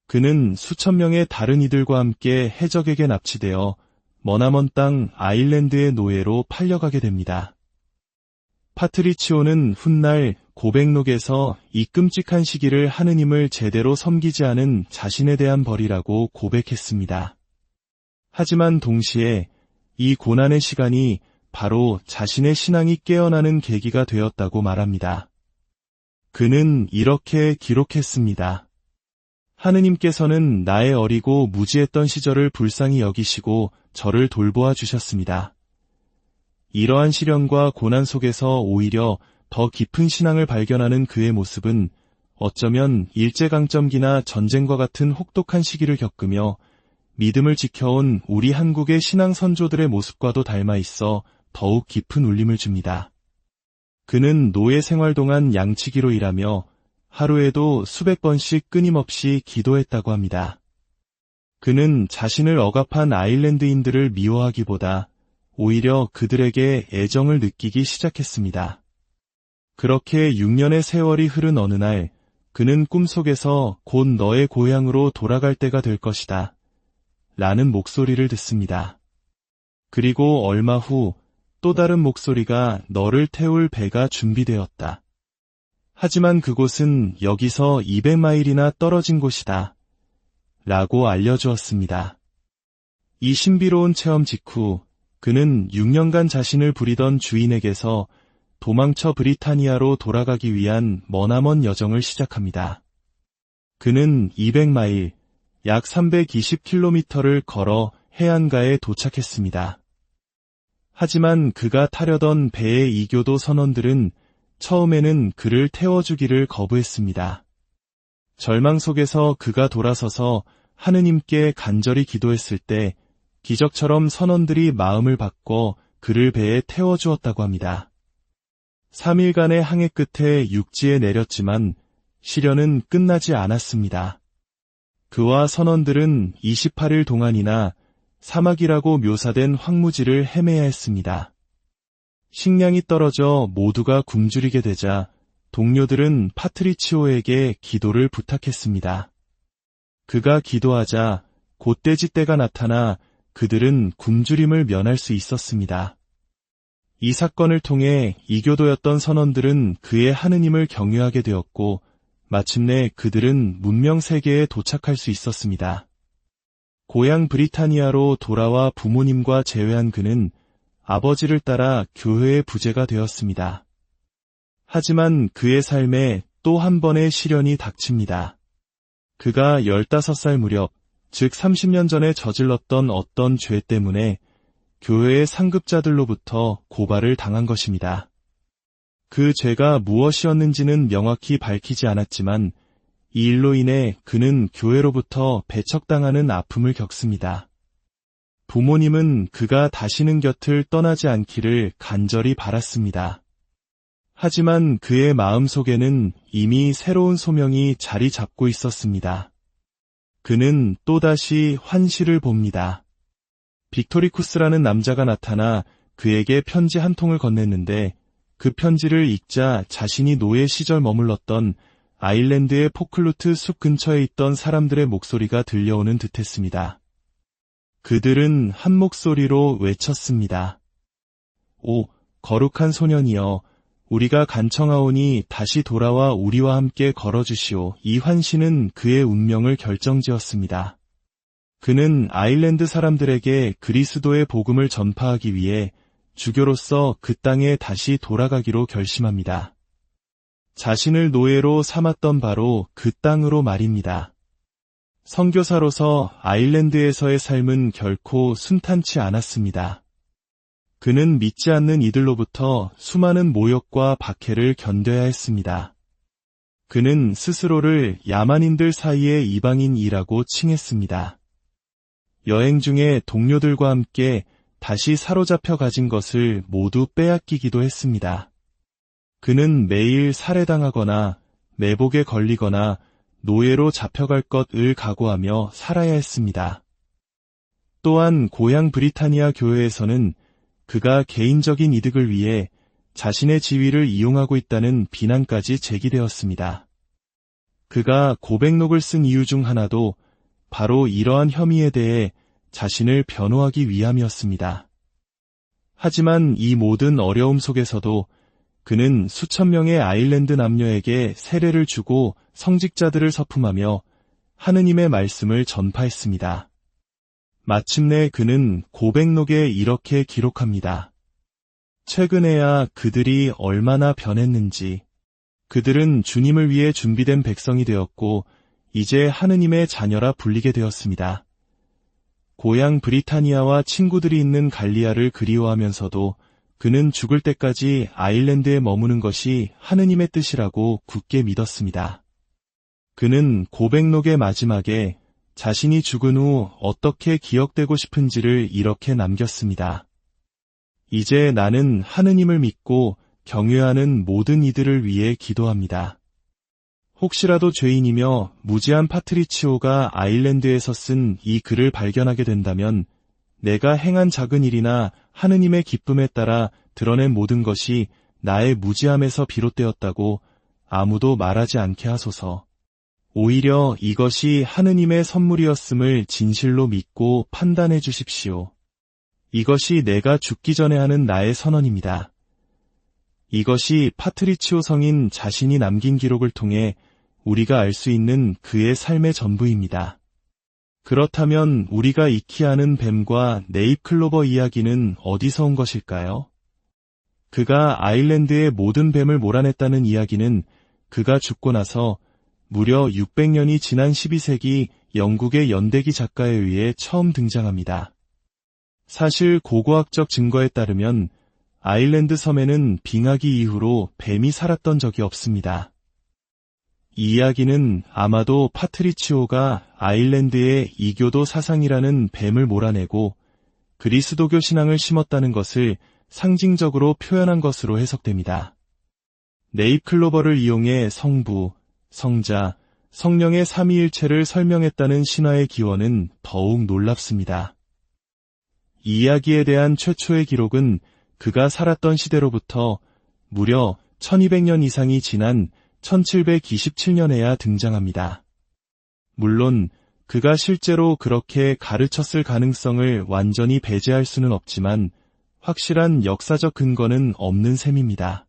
그는 수천 명의 다른 이들과 함께 해적에게 납치되어 머나먼 땅 아일랜드의 노예로 팔려가게 됩니다. 파트리치오는 훗날 고백록에서 이 끔찍한 시기를 하느님을 제대로 섬기지 않은 자신에 대한 벌이라고 고백했습니다. 하지만 동시에 이 고난의 시간이 바로 자신의 신앙이 깨어나는 계기가 되었다고 말합니다. 그는 이렇게 기록했습니다. 하느님께서는 나의 어리고 무지했던 시절을 불쌍히 여기시고 저를 돌보아 주셨습니다. 이러한 시련과 고난 속에서 오히려 더 깊은 신앙을 발견하는 그의 모습은 어쩌면 일제강점기나 전쟁과 같은 혹독한 시기를 겪으며 믿음을 지켜온 우리 한국의 신앙 선조들의 모습과도 닮아 있어 더욱 깊은 울림을 줍니다. 그는 노예 생활 동안 양치기로 일하며 하루에도 수백 번씩 끊임없이 기도했다고 합니다. 그는 자신을 억압한 아일랜드인들을 미워하기보다 오히려 그들에게 애정을 느끼기 시작했습니다. 그렇게 6년의 세월이 흐른 어느 날 그는 꿈속에서 곧 너의 고향으로 돌아갈 때가 될 것이다 라는 목소리를 듣습니다. 그리고 얼마 후 또 다른 목소리가 너를 태울 배가 준비되었다. 하지만 그곳은 여기서 200마일이나 떨어진 곳이다 라고 알려주었습니다. 이 신비로운 체험 직후 그는 6년간 자신을 부리던 주인에게서 도망쳐 브리타니아로 돌아가기 위한 머나먼 여정을 시작합니다. 그는 200마일, 약 320km를 걸어 해안가에 도착했습니다. 하지만 그가 타려던 배의 이교도 선원들은 처음에는 그를 태워주기를 거부했습니다. 절망 속에서 그가 돌아서서 하느님께 간절히 기도했을 때 기적처럼 선원들이 마음을 바꿔 그를 배에 태워주었다고 합니다. 3일간의 항해 끝에 육지에 내렸지만 시련은 끝나지 않았습니다. 그와 선원들은 28일 동안이나 사막이라고 묘사된 황무지를 헤매야 했습니다. 식량이 떨어져 모두가 굶주리게 되자 동료들은 파트리치오에게 기도를 부탁했습니다. 그가 기도하자 곧돼지 떼가 나타나 그들은 굶주림을 면할 수 있었습니다. 이 사건을 통해 이교도였던 선원들은 그의 하느님을 경외하게 되었고 마침내 그들은 문명 세계에 도착할 수 있었습니다. 고향 브리타니아로 돌아와 부모님과 재회한 그는 아버지를 따라 교회의 부제가 되었습니다. 하지만 그의 삶에 또 한 번의 시련이 닥칩니다. 그가 15살 무렵, 즉 30년 전에 저질렀던 어떤 죄 때문에 교회의 상급자들로부터 고발을 당한 것입니다. 그 죄가 무엇이었는지는 명확히 밝히지 않았지만 이 일로 인해 그는 교회로부터 배척당하는 아픔을 겪습니다. 부모님은 그가 다시는 곁을 떠나지 않기를 간절히 바랐습니다. 하지만 그의 마음속에는 이미 새로운 소명이 자리 잡고 있었습니다. 그는 또다시 환시를 봅니다. 빅토리쿠스라는 남자가 나타나 그에게 편지 한 통을 건넸는데 그 편지를 읽자 자신이 노예 시절 머물렀던 아일랜드의 포클루트 숲 근처에 있던 사람들의 목소리가 들려오는 듯했습니다. 그들은 한 목소리로 외쳤습니다. 오, 거룩한 소년이여, 우리가 간청하오니 다시 돌아와 우리와 함께 걸어주시오. 이 환시는 그의 운명을 결정지었습니다. 그는 아일랜드 사람들에게 그리스도의 복음을 전파하기 위해 주교로서 그 땅에 다시 돌아가기로 결심합니다. 자신을 노예로 삼았던 바로 그 땅으로 말입니다. 선교사로서 아일랜드에서의 삶은 결코 순탄치 않았습니다. 그는 믿지 않는 이들로부터 수많은 모욕과 박해를 견뎌야 했습니다. 그는 스스로를 야만인들 사이의 이방인이라고 칭했습니다. 여행 중에 동료들과 함께 다시 사로잡혀 가진 것을 모두 빼앗기기도 했습니다. 그는 매일 살해당하거나 매복에 걸리거나 노예로 잡혀갈 것을 각오하며 살아야 했습니다. 또한 고향 브리타니아 교회에서는 그가 개인적인 이득을 위해 자신의 지위를 이용하고 있다는 비난까지 제기되었습니다. 그가 고백록을 쓴 이유 중 하나도 바로 이러한 혐의에 대해 자신을 변호하기 위함이었습니다. 하지만 이 모든 어려움 속에서도 그는 수천 명의 아일랜드 남녀에게 세례를 주고 성직자들을 서품하며 하느님의 말씀을 전파했습니다. 마침내 그는 고백록에 이렇게 기록합니다. 최근에야 그들이 얼마나 변했는지. 그들은 주님을 위해 준비된 백성이 되었고 이제 하느님의 자녀라 불리게 되었습니다. 고향 브리타니아와 친구들이 있는 갈리아를 그리워하면서도 그는 죽을 때까지 아일랜드에 머무는 것이 하느님의 뜻이라고 굳게 믿었습니다. 그는 고백록의 마지막에 자신이 죽은 후 어떻게 기억되고 싶은지를 이렇게 남겼습니다. 이제 나는 하느님을 믿고 경외하는 모든 이들을 위해 기도합니다. 혹시라도 죄인이며 무지한 파트리치오가 아일랜드에서 쓴 이 글을 발견하게 된다면 내가 행한 작은 일이나 하느님의 기쁨에 따라 드러낸 모든 것이 나의 무지함에서 비롯되었다고 아무도 말하지 않게 하소서. 오히려 이것이 하느님의 선물이었음을 진실로 믿고 판단해 주십시오. 이것이 내가 죽기 전에 하는 나의 선언입니다. 이것이 파트리치오 성인 자신이 남긴 기록을 통해 우리가 알 수 있는 그의 삶의 전부입니다. 그렇다면 우리가 익히 아는 뱀과 네잎클로버 이야기는 어디서 온 것일까요? 그가 아일랜드의 모든 뱀을 몰아냈다는 이야기는 그가 죽고 나서 무려 600년이 지난 12세기 영국의 연대기 작가에 의해 처음 등장합니다. 사실 고고학적 증거에 따르면 아일랜드 섬에는 빙하기 이후로 뱀이 살았던 적이 없습니다. 이 이야기는 아마도 파트리치오가 아일랜드의 이교도 사상이라는 뱀을 몰아내고 그리스도교 신앙을 심었다는 것을 상징적으로 표현한 것으로 해석됩니다. 네잎클로버를 이용해 성부, 성자, 성령의 삼위일체를 설명했다는 신화의 기원은 더욱 놀랍습니다. 이 이야기에 대한 최초의 기록은 그가 살았던 시대로부터 무려 1200년 이상이 지난 1727년에야 등장합니다. 물론 그가 실제로 그렇게 가르쳤을 가능성을 완전히 배제할 수는 없지만 확실한 역사적 근거는 없는 셈입니다.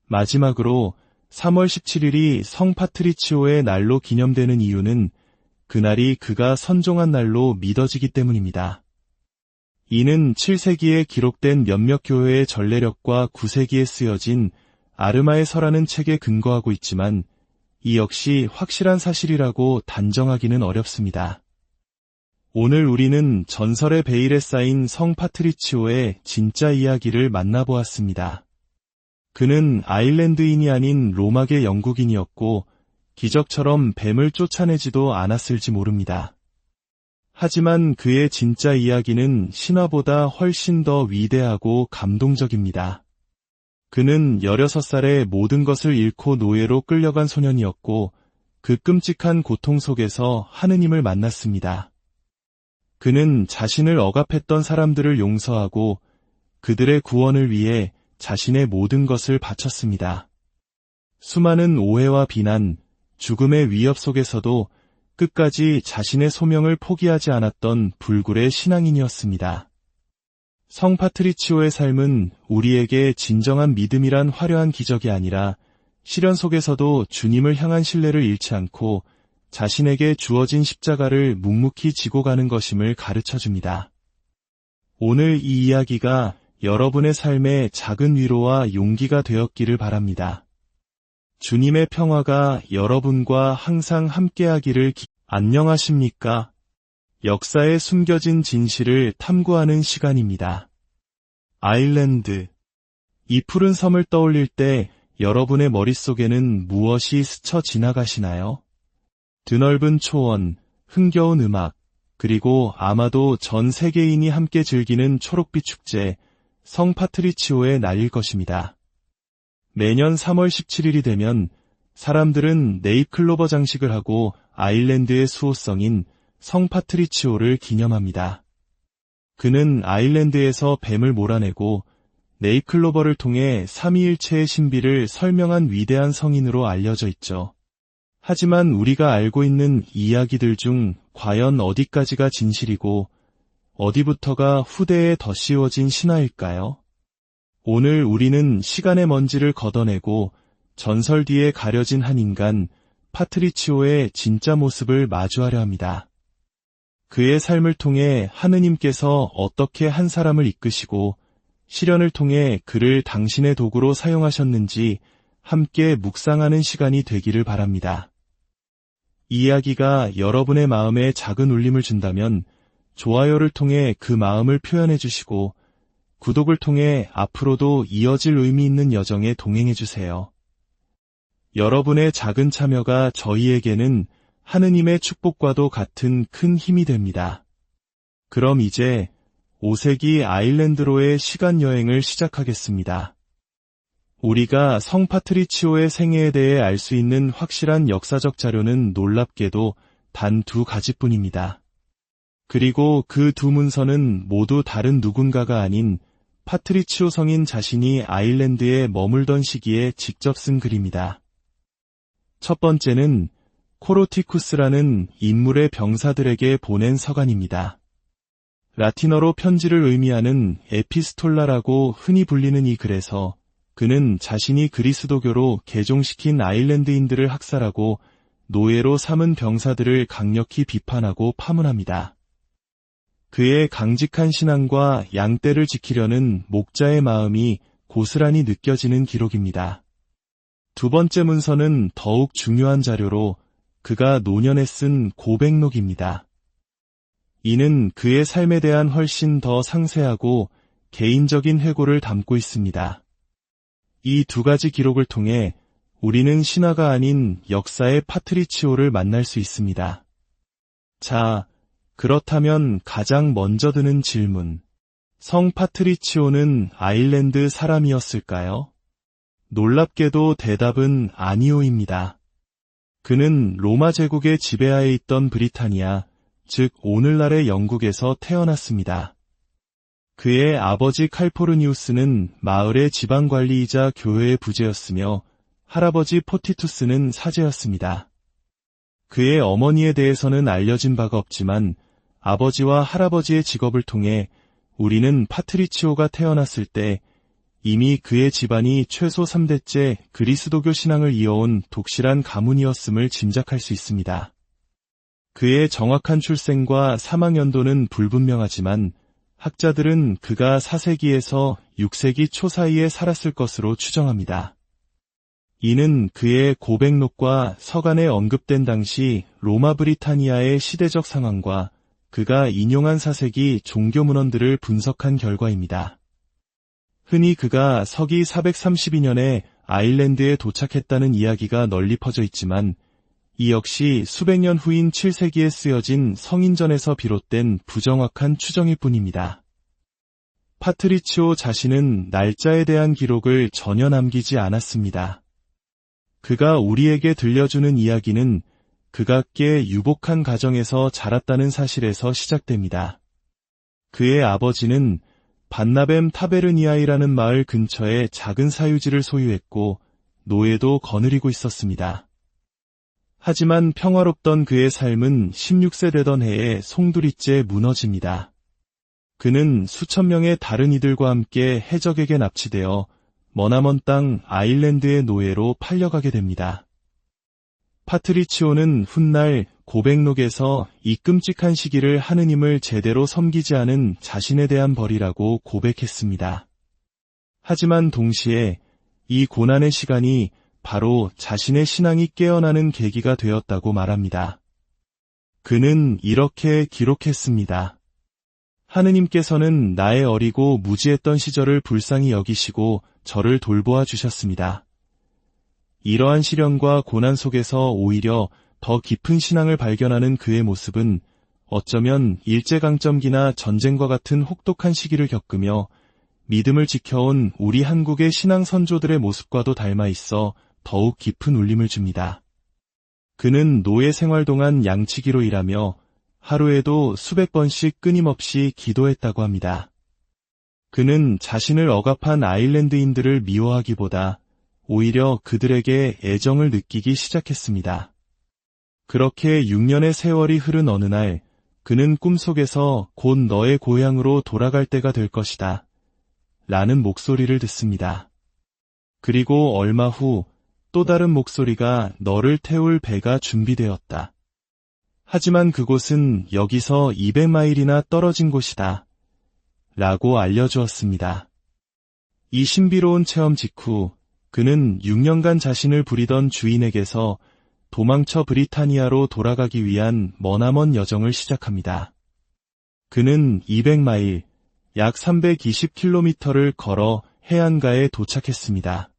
마지막으로 3월 17일이 성 파트리치오의 날로 기념되는 이유는 그날이 그가 선종한 날로 믿어지기 때문입니다. 이는 7세기에 기록된 몇몇 교회의 전례력과 9세기에 쓰여진 아르마의 서라는 책에 근거하고 있지만 이 역시 확실한 사실이라고 단정하기는 어렵습니다. 오늘 우리는 전설의 베일에 쌓인 성 파트리치오의 진짜 이야기를 만나보았습니다. 그는 아일랜드인이 아닌 로마계 영국인이었고 기적처럼 뱀을 쫓아내지도 않았을지 모릅니다. 하지만 그의 진짜 이야기는 신화보다 훨씬 더 위대하고 감동적입니다. 그는 16살에 모든 것을 잃고 노예로 끌려간 소년이었고 그 끔찍한 고통 속에서 하느님을 만났습니다. 그는 자신을 억압했던 사람들을 용서하고 그들의 구원을 위해 자신의 모든 것을 바쳤습니다. 수많은 오해와 비난, 죽음의 위협 속에서도 끝까지 자신의 소명을 포기하지 않았던 불굴의 신앙인이었습니다. 성 파트리치오의 삶은 우리에게 진정한 믿음이란 화려한 기적이 아니라 시련 속에서도 주님을 향한 신뢰를 잃지 않고 자신에게 주어진 십자가를 묵묵히 지고 가는 것임을 가르쳐줍니다. 오늘 이 이야기가 여러분의 삶에 작은 위로와 용기가 되었기를 바랍니다. 주님의 평화가 여러분과 항상 함께하기를 안녕하십니까? 역사에 숨겨진 진실을 탐구하는 시간입니다. 아일랜드. 이 푸른 섬을 떠올릴 때 여러분의 머릿속에는 무엇이 스쳐 지나가시나요? 드넓은 초원, 흥겨운 음악, 그리고 아마도 전 세계인이 함께 즐기는 초록빛 축제, 성 파트리치오의 날일 것입니다. 매년 3월 17일이 되면 사람들은 네잎클로버 장식을 하고 아일랜드의 수호성인 성 파트리치오를 기념합니다. 그는 아일랜드에서 뱀을 몰아내고 네잎클로버를 통해 삼위일체의 신비를 설명한 위대한 성인으로 알려져 있죠. 하지만 우리가 알고 있는 이야기들 중 과연 어디까지가 진실이고 어디부터가 후대에 덧씌워진 신화일까요? 오늘 우리는 시간의 먼지를 걷어내고 전설 뒤에 가려진 한 인간, 파트리치오의 진짜 모습을 마주하려 합니다. 그의 삶을 통해 하느님께서 어떻게 한 사람을 이끄시고 시련을 통해 그를 당신의 도구로 사용하셨는지 함께 묵상하는 시간이 되기를 바랍니다. 이 이야기가 여러분의 마음에 작은 울림을 준다면 좋아요를 통해 그 마음을 표현해 주시고 구독을 통해 앞으로도 이어질 의미 있는 여정에 동행해 주세요. 여러분의 작은 참여가 저희에게는 하느님의 축복과도 같은 큰 힘이 됩니다. 그럼 이제 5세기 아일랜드로의 시간 여행을 시작하겠습니다. 우리가 성 파트리치오의 생애에 대해 알 수 있는 확실한 역사적 자료는 놀랍게도 단 2가지뿐입니다. 그리고 그 두 문서는 모두 다른 누군가가 아닌 파트리치오 성인 자신이 아일랜드에 머물던 시기에 직접 쓴 글입니다. 첫 번째는 코로티쿠스라는 인물의 병사들에게 보낸 서간입니다. 라틴어로 편지를 의미하는 에피스톨라라고 흔히 불리는 이 글에서 그는 자신이 그리스도교로 개종시킨 아일랜드인들을 학살하고 노예로 삼은 병사들을 강력히 비판하고 파문합니다. 그의 강직한 신앙과 양떼를 지키려는 목자의 마음이 고스란히 느껴지는 기록입니다. 두 번째 문서는 더욱 중요한 자료로 그가 노년에 쓴 고백록입니다. 이는 그의 삶에 대한 훨씬 더 상세하고 개인적인 회고를 담고 있습니다. 이 2가지 기록을 통해 우리는 신화가 아닌 역사의 파트리치오를 만날 수 있습니다. 자, 그렇다면 가장 먼저 드는 질문. 성 파트리치오는 아일랜드 사람이었을까요? 놀랍게도 대답은 아니오입니다. 그는 로마 제국의 지배하에 있던 브리타니아, 즉 오늘날의 영국에서 태어났습니다. 그의 아버지 칼포르니우스는 마을의 지방관리이자 교회의 부제였으며 할아버지 포티투스는 사제였습니다. 그의 어머니에 대해서는 알려진 바가 없지만 아버지와 할아버지의 직업을 통해 우리는 파트리치오가 태어났을 때 이미 그의 집안이 최소 3대째 그리스도교 신앙을 이어온 독실한 가문이었음을 짐작할 수 있습니다. 그의 정확한 출생과 사망 연도는 불분명하지만 학자들은 그가 4세기에서 6세기 초 사이에 살았을 것으로 추정합니다. 이는 그의 고백록과 서간에 언급된 당시 로마 브리타니아의 시대적 상황과 그가 인용한 4세기 종교 문헌들을 분석한 결과입니다. 흔히 그가 서기 432년에 아일랜드에 도착했다는 이야기가 널리 퍼져 있지만 이 역시 수백 년 후인 7세기에 쓰여진 성인전에서 비롯된 부정확한 추정일 뿐입니다. 파트리치오 자신은 날짜에 대한 기록을 전혀 남기지 않았습니다. 그가 우리에게 들려주는 이야기는 그가 꽤 유복한 가정에서 자랐다는 사실에서 시작됩니다. 그의 아버지는 반나뱀 타베르니아이라는 마을 근처에 작은 사유지를 소유했고 노예도 거느리고 있었습니다. 하지만 평화롭던 그의 삶은 16세 되던 해에 송두리째 무너집니다. 그는 수천 명의 다른 이들과 함께 해적에게 납치되어 머나먼 땅 아일랜드의 노예로 팔려가게 됩니다. 파트리치오는 훗날 고백록에서 이 끔찍한 시기를 하느님을 제대로 섬기지 않은 자신에 대한 벌이라고 고백했습니다. 하지만 동시에 이 고난의 시간이 바로 자신의 신앙이 깨어나는 계기가 되었다고 말합니다. 그는 이렇게 기록했습니다. 하느님께서는 나의 어리고 무지했던 시절을 불쌍히 여기시고 저를 돌보아 주셨습니다. 이러한 시련과 고난 속에서 오히려 더 깊은 신앙을 발견하는 그의 모습은 어쩌면 일제강점기나 전쟁과 같은 혹독한 시기를 겪으며 믿음을 지켜온 우리 한국의 신앙 선조들의 모습과도 닮아 있어 더욱 깊은 울림을 줍니다. 그는 노예 생활 동안 양치기로 일하며 하루에도 수백 번씩 끊임없이 기도했다고 합니다. 그는 자신을 억압한 아일랜드인들을 미워하기보다 오히려 그들에게 애정을 느끼기 시작했습니다. 그렇게 6년의 세월이 흐른 어느 날 그는 꿈속에서 곧 너의 고향으로 돌아갈 때가 될 것이다 라는 목소리를 듣습니다. 그리고 얼마 후 또 다른 목소리가 너를 태울 배가 준비되었다. 하지만 그곳은 여기서 200마일이나 떨어진 곳이다 라고 알려주었습니다. 이 신비로운 체험 직후 그는 6년간 자신을 부리던 주인에게서 도망쳐 브리타니아로 돌아가기 위한 머나먼 여정을 시작합니다. 그는 200마일, 약 320km를 걸어 해안가에 도착했습니다.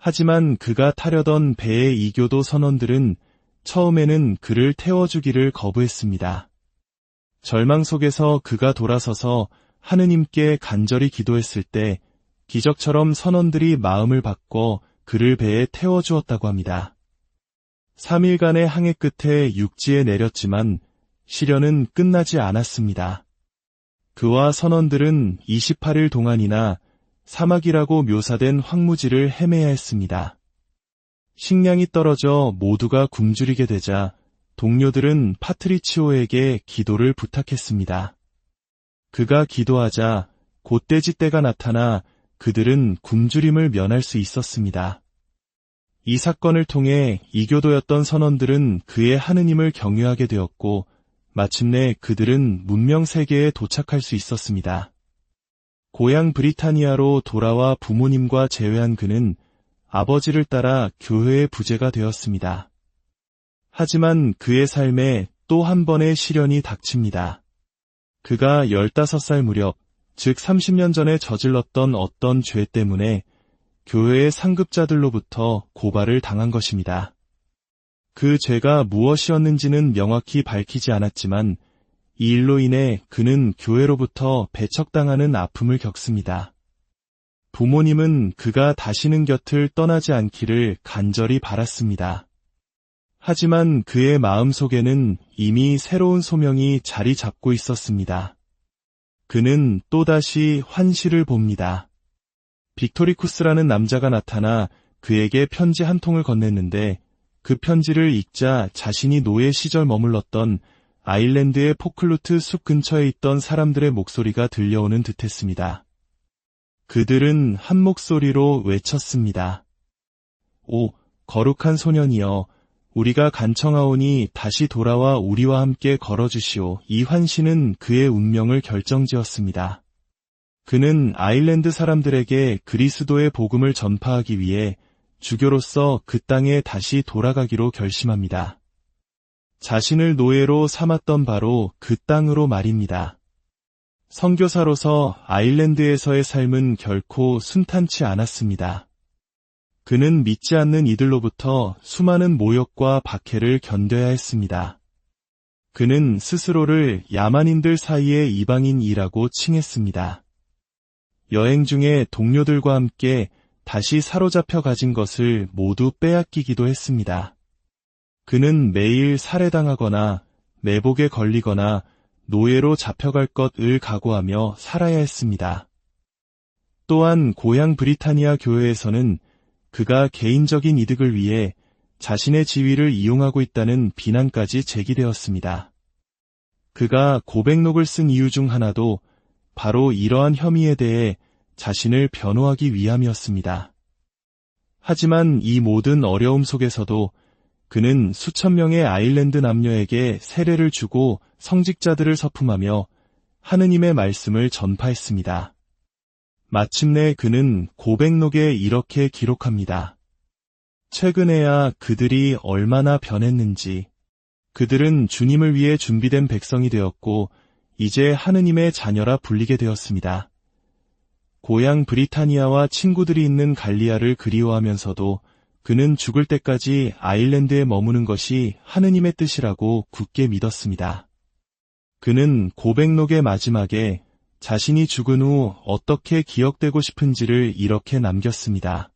하지만 그가 타려던 배의 이교도 선원들은 처음에는 그를 태워주기를 거부했습니다. 절망 속에서 그가 돌아서서 하느님께 간절히 기도했을 때 기적처럼 선원들이 마음을 바꿔 그를 배에 태워주었다고 합니다. 3일간의 항해 끝에 육지에 내렸지만 시련은 끝나지 않았습니다. 그와 선원들은 28일 동안이나 사막이라고 묘사된 황무지를 헤매야 했습니다. 식량이 떨어져 모두가 굶주리게 되자 동료들은 파트리치오에게 기도를 부탁했습니다. 그가 기도하자 곧돼지 떼가 나타나 그들은 굶주림을 면할 수 있었습니다. 이 사건을 통해 이교도였던 선원들은 그의 하느님을 경외하게 되었고 마침내 그들은 문명 세계에 도착할 수 있었습니다. 고향 브리타니아로 돌아와 부모님과 재회한 그는 아버지를 따라 교회의 부제가 되었습니다. 하지만 그의 삶에 또 한 번의 시련이 닥칩니다. 그가 15살 무렵, 즉 30년 전에 저질렀던 어떤 죄 때문에 교회의 상급자들로부터 고발을 당한 것입니다. 그 죄가 무엇이었는지는 명확히 밝히지 않았지만 이 일로 인해 그는 교회로부터 배척당하는 아픔을 겪습니다. 부모님은 그가 다시는 곁을 떠나지 않기를 간절히 바랐습니다. 하지만 그의 마음속에는 이미 새로운 소명이 자리 잡고 있었습니다. 그는 또다시 환시를 봅니다. 빅토리쿠스라는 남자가 나타나 그에게 편지 한 통을 건넸는데 그 편지를 읽자 자신이 노예 시절 머물렀던 아일랜드의 포클루트 숲 근처에 있던 사람들의 목소리가 들려오는 듯했습니다. 그들은 한 목소리로 외쳤습니다. 오, 거룩한 소년이여, 우리가 간청하오니 다시 돌아와 우리와 함께 걸어주시오. 이 환신은 그의 운명을 결정지었습니다. 그는 아일랜드 사람들에게 그리스도의 복음을 전파하기 위해 주교로서 그 땅에 다시 돌아가기로 결심합니다. 자신을 노예로 삼았던 바로 그 땅으로 말입니다. 선교사로서 아일랜드에서의 삶은 결코 순탄치 않았습니다. 그는 믿지 않는 이들로부터 수많은 모욕과 박해를 견뎌야 했습니다. 그는 스스로를 야만인들 사이의 이방인이라고 칭했습니다. 여행 중에 동료들과 함께 다시 사로잡혀 가진 것을 모두 빼앗기기도 했습니다. 그는 매일 살해당하거나 매복에 걸리거나 노예로 잡혀갈 것을 각오하며 살아야 했습니다. 또한 고향 브리타니아 교회에서는 그가 개인적인 이득을 위해 자신의 지위를 이용하고 있다는 비난까지 제기되었습니다. 그가 고백록을 쓴 이유 중 하나도 바로 이러한 혐의에 대해 자신을 변호하기 위함이었습니다. 하지만 이 모든 어려움 속에서도 그는 수천 명의 아일랜드 남녀에게 세례를 주고 성직자들을 서품하며 하느님의 말씀을 전파했습니다. 마침내 그는 고백록에 이렇게 기록합니다. 최근에야 그들이 얼마나 변했는지. 그들은 주님을 위해 준비된 백성이 되었고 이제 하느님의 자녀라 불리게 되었습니다. 고향 브리타니아와 친구들이 있는 갈리아를 그리워하면서도 그는 죽을 때까지 아일랜드에 머무는 것이 하느님의 뜻이라고 굳게 믿었습니다. 그는 고백록의 마지막에 자신이 죽은 후 어떻게 기억되고 싶은지를 이렇게 남겼습니다.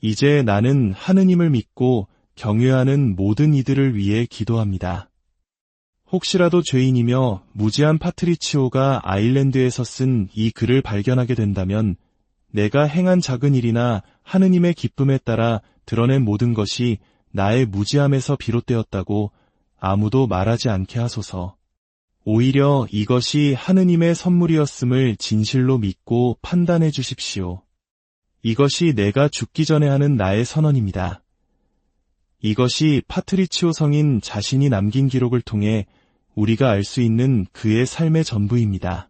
이제 나는 하느님을 믿고 경외하는 모든 이들을 위해 기도합니다. 혹시라도 죄인이며 무지한 파트리치오가 아일랜드에서 쓴 이 글을 발견하게 된다면 내가 행한 작은 일이나 하느님의 기쁨에 따라 드러낸 모든 것이 나의 무지함에서 비롯되었다고 아무도 말하지 않게 하소서. 오히려 이것이 하느님의 선물이었음을 진실로 믿고 판단해 주십시오. 이것이 내가 죽기 전에 하는 나의 선언입니다. 이것이 파트리치오 성인 자신이 남긴 기록을 통해 우리가 알 수 있는 그의 삶의 전부입니다.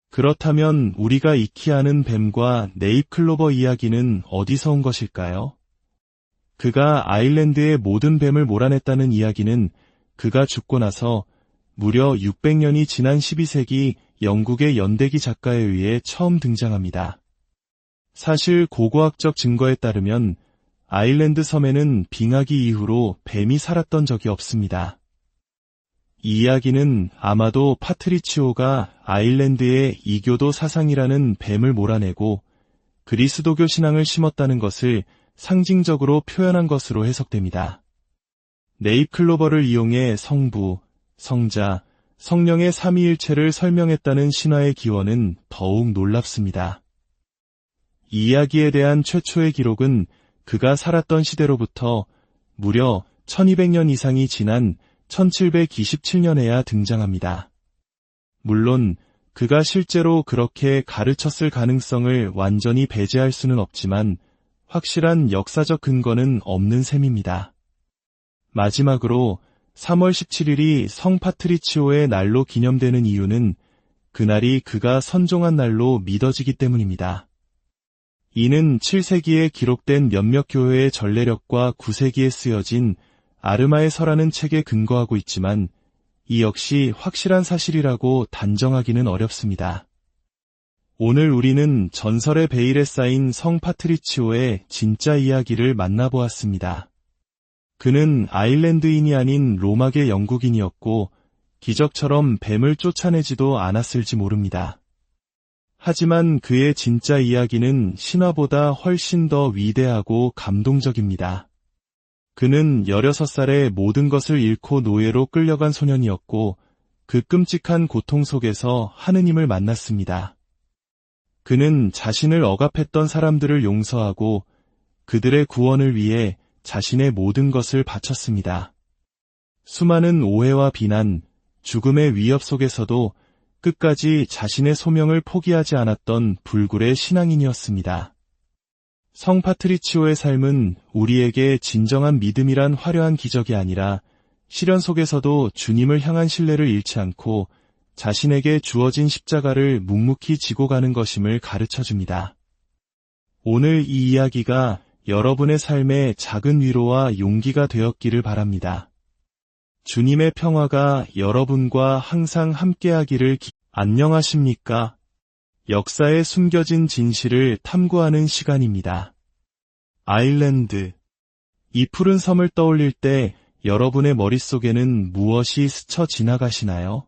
그렇다면 우리가 익히 아는 뱀과 네잎클로버 이야기는 어디서 온 것일까요? 그가 아일랜드의 모든 뱀을 몰아냈다는 이야기는 그가 죽고 나서 무려 600년이 지난 12세기 영국의 연대기 작가에 의해 처음 등장합니다. 사실 고고학적 증거에 따르면 아일랜드 섬에는 빙하기 이후로 뱀이 살았던 적이 없습니다. 이 이야기는 아마도 파트리치오가 아일랜드의 이교도 사상이라는 뱀을 몰아내고 그리스도교 신앙을 심었다는 것을 상징적으로 표현한 것으로 해석됩니다. 네잎클로버를 이용해 성부, 성자, 성령의 삼위일체를 설명했다는 신화의 기원은 더욱 놀랍습니다. 이 이야기에 대한 최초의 기록은 그가 살았던 시대로부터 무려 1200년 이상이 지난 1727년에야 등장합니다. 물론 그가 실제로 그렇게 가르쳤을 가능성을 완전히 배제할 수는 없지만 확실한 역사적 근거는 없는 셈입니다. 마지막으로 3월 17일이 성 파트리치오의 날로 기념되는 이유는 그날이 그가 선종한 날로 믿어지기 때문입니다. 이는 7세기에 기록된 몇몇 교회의 전례력과 9세기에 쓰여진 아르마의 서라는 책에 근거하고 있지만 이 역시 확실한 사실이라고 단정하기는 어렵습니다. 오늘 우리는 전설의 베일에 쌓인 성 파트리치오의 진짜 이야기를 만나보았습니다. 그는 아일랜드인이 아닌 로마계 영국인이었고 기적처럼 뱀을 쫓아내지도 않았을지 모릅니다. 하지만 그의 진짜 이야기는 신화보다 훨씬 더 위대하고 감동적입니다. 그는 16살에 모든 것을 잃고 노예로 끌려간 소년이었고 그 끔찍한 고통 속에서 하느님을 만났습니다. 그는 자신을 억압했던 사람들을 용서하고 그들의 구원을 위해 자신의 모든 것을 바쳤습니다. 수많은 오해와 비난, 죽음의 위협 속에서도 끝까지 자신의 소명을 포기하지 않았던 불굴의 신앙인이었습니다. 성 파트리치오의 삶은 우리에게 진정한 믿음이란 화려한 기적이 아니라 시련 속에서도 주님을 향한 신뢰를 잃지 않고 자신에게 주어진 십자가를 묵묵히 지고 가는 것임을 가르쳐줍니다. 오늘 이 이야기가 여러분의 삶에 작은 위로와 용기가 되었기를 바랍니다. 주님의 평화가 여러분과 항상 함께하기를 안녕하십니까? 역사에 숨겨진 진실을 탐구하는 시간입니다. 아일랜드. 이 푸른 섬을 떠올릴 때 여러분의 머릿속에는 무엇이 스쳐 지나가시나요?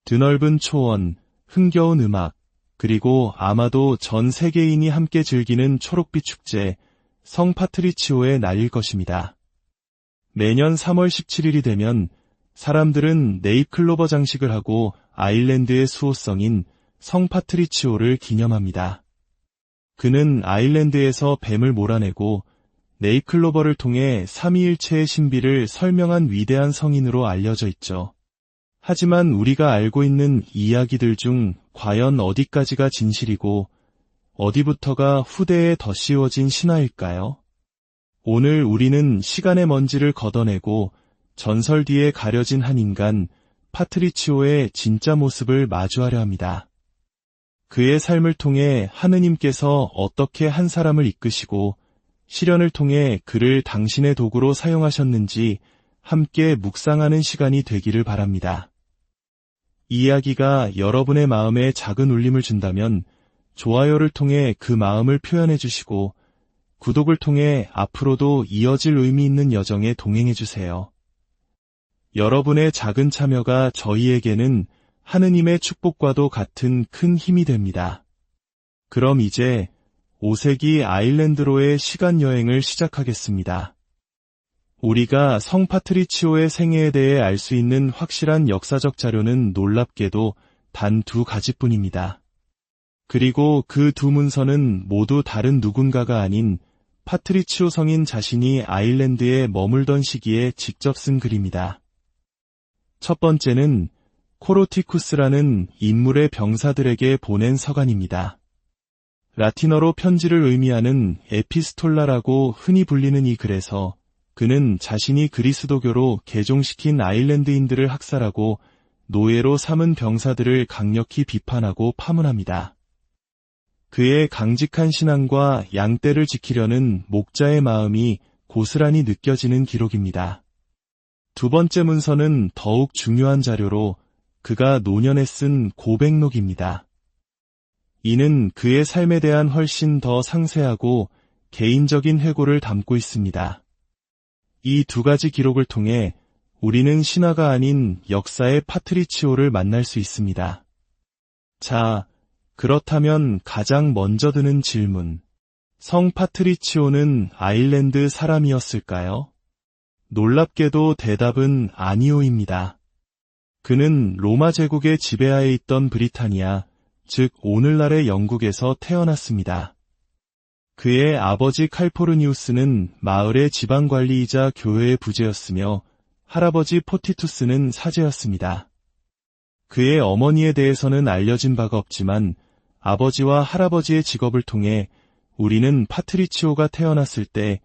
드넓은 초원, 흥겨운 음악, 그리고 아마도 전 세계인이 함께 즐기는 초록빛 축제, 성 파트리치오의 날일 것입니다. 매년 3월 17일이 되면 사람들은 네잎클로버 장식을 하고 아일랜드의 수호성인 성 파트리치오를 기념합니다. 그는 아일랜드에서 뱀을 몰아내고 네잎클로버를 통해 삼위일체의 신비를 설명한 위대한 성인으로 알려져 있죠. 하지만 우리가 알고 있는 이야기들 중 과연 어디까지가 진실이고 어디부터가 후대에 덧씌워진 신화일까요? 오늘 우리는 시간의 먼지를 걷어내고 전설 뒤에 가려진 한 인간, 파트리치오의 진짜 모습을 마주하려 합니다. 그의 삶을 통해 하느님께서 어떻게 한 사람을 이끄시고 시련을 통해 그를 당신의 도구로 사용하셨는지 함께 묵상하는 시간이 되기를 바랍니다. 이 이야기가 여러분의 마음에 작은 울림을 준다면 좋아요를 통해 그 마음을 표현해 주시고 구독을 통해 앞으로도 이어질 의미 있는 여정에 동행해 주세요. 여러분의 작은 참여가 저희에게는 하느님의 축복과도 같은 큰 힘이 됩니다. 그럼 이제 5세기 아일랜드로의 시간 여행을 시작하겠습니다. 우리가 성 파트리치오의 생애에 대해 알 수 있는 확실한 역사적 자료는 놀랍게도 단 2가지뿐입니다. 그리고 그 두 문서는 모두 다른 누군가가 아닌 파트리치오 성인 자신이 아일랜드에 머물던 시기에 직접 쓴 글입니다. 첫 번째는 코로티쿠스라는 인물의 병사들에게 보낸 서간입니다. 라틴어로 편지를 의미하는 에피스톨라라고 흔히 불리는 이 글에서 그는 자신이 그리스도교로 개종시킨 아일랜드인들을 학살하고 노예로 삼은 병사들을 강력히 비판하고 파문합니다. 그의 강직한 신앙과 양떼를 지키려는 목자의 마음이 고스란히 느껴지는 기록입니다. 두 번째 문서는 더욱 중요한 자료로 그가 노년에 쓴 고백록입니다. 이는 그의 삶에 대한 훨씬 더 상세하고 개인적인 회고를 담고 있습니다. 이 2가지 기록을 통해 우리는 신화가 아닌 역사의 파트리치오를 만날 수 있습니다. 자, 그렇다면 가장 먼저 드는 질문. 성 파트리치오는 아일랜드 사람이었을까요? 놀랍게도 대답은 아니오입니다. 그는 로마 제국의 지배하에 있던 브리타니아, 즉 오늘날의 영국에서 태어났습니다. 그의 아버지 칼포르니우스는 마을의 지방관리이자 교회의 부제였으며 할아버지 포티투스는 사제였습니다. 그의 어머니에 대해서는 알려진 바가 없지만 아버지와 할아버지의 직업을 통해 우리는 파트리치오가 태어났을 때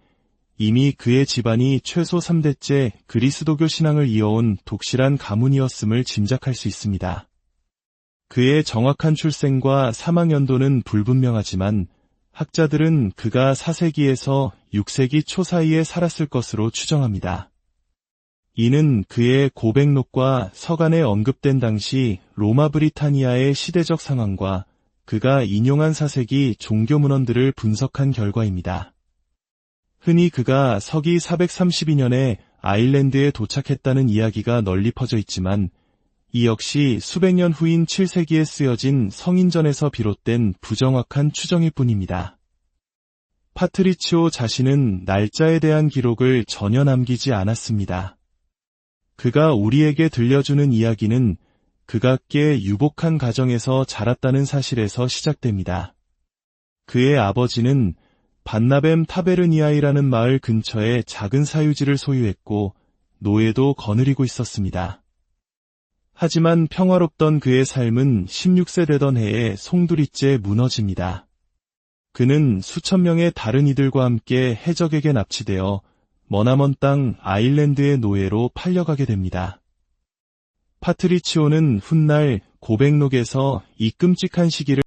이미 그의 집안이 최소 3대째 그리스도교 신앙을 이어온 독실한 가문이었음을 짐작할 수 있습니다. 그의 정확한 출생과 사망 연도는 불분명하지만 학자들은 그가 4세기에서 6세기 초 사이에 살았을 것으로 추정합니다. 이는 그의 고백록과 서간에 언급된 당시 로마 브리타니아의 시대적 상황과 그가 인용한 4세기 종교 문헌들을 분석한 결과입니다. 흔히 그가 서기 432년에 아일랜드에 도착했다는 이야기가 널리 퍼져 있지만 이 역시 수백 년 후인 7세기에 쓰여진 성인전에서 비롯된 부정확한 추정일 뿐입니다. 파트리치오 자신은 날짜에 대한 기록을 전혀 남기지 않았습니다. 그가 우리에게 들려주는 이야기는 그가 꽤 유복한 가정에서 자랐다는 사실에서 시작됩니다. 그의 아버지는 반나뱀 타베르니아이라는 마을 근처에 작은 사유지를 소유했고 노예도 거느리고 있었습니다. 하지만 평화롭던 그의 삶은 16세 되던 해에 송두리째 무너집니다. 그는 수천 명의 다른 이들과 함께 해적에게 납치되어 머나먼 땅 아일랜드의 노예로 팔려가게 됩니다. 파트리치오는 훗날 고백록에서 이 끔찍한 시기를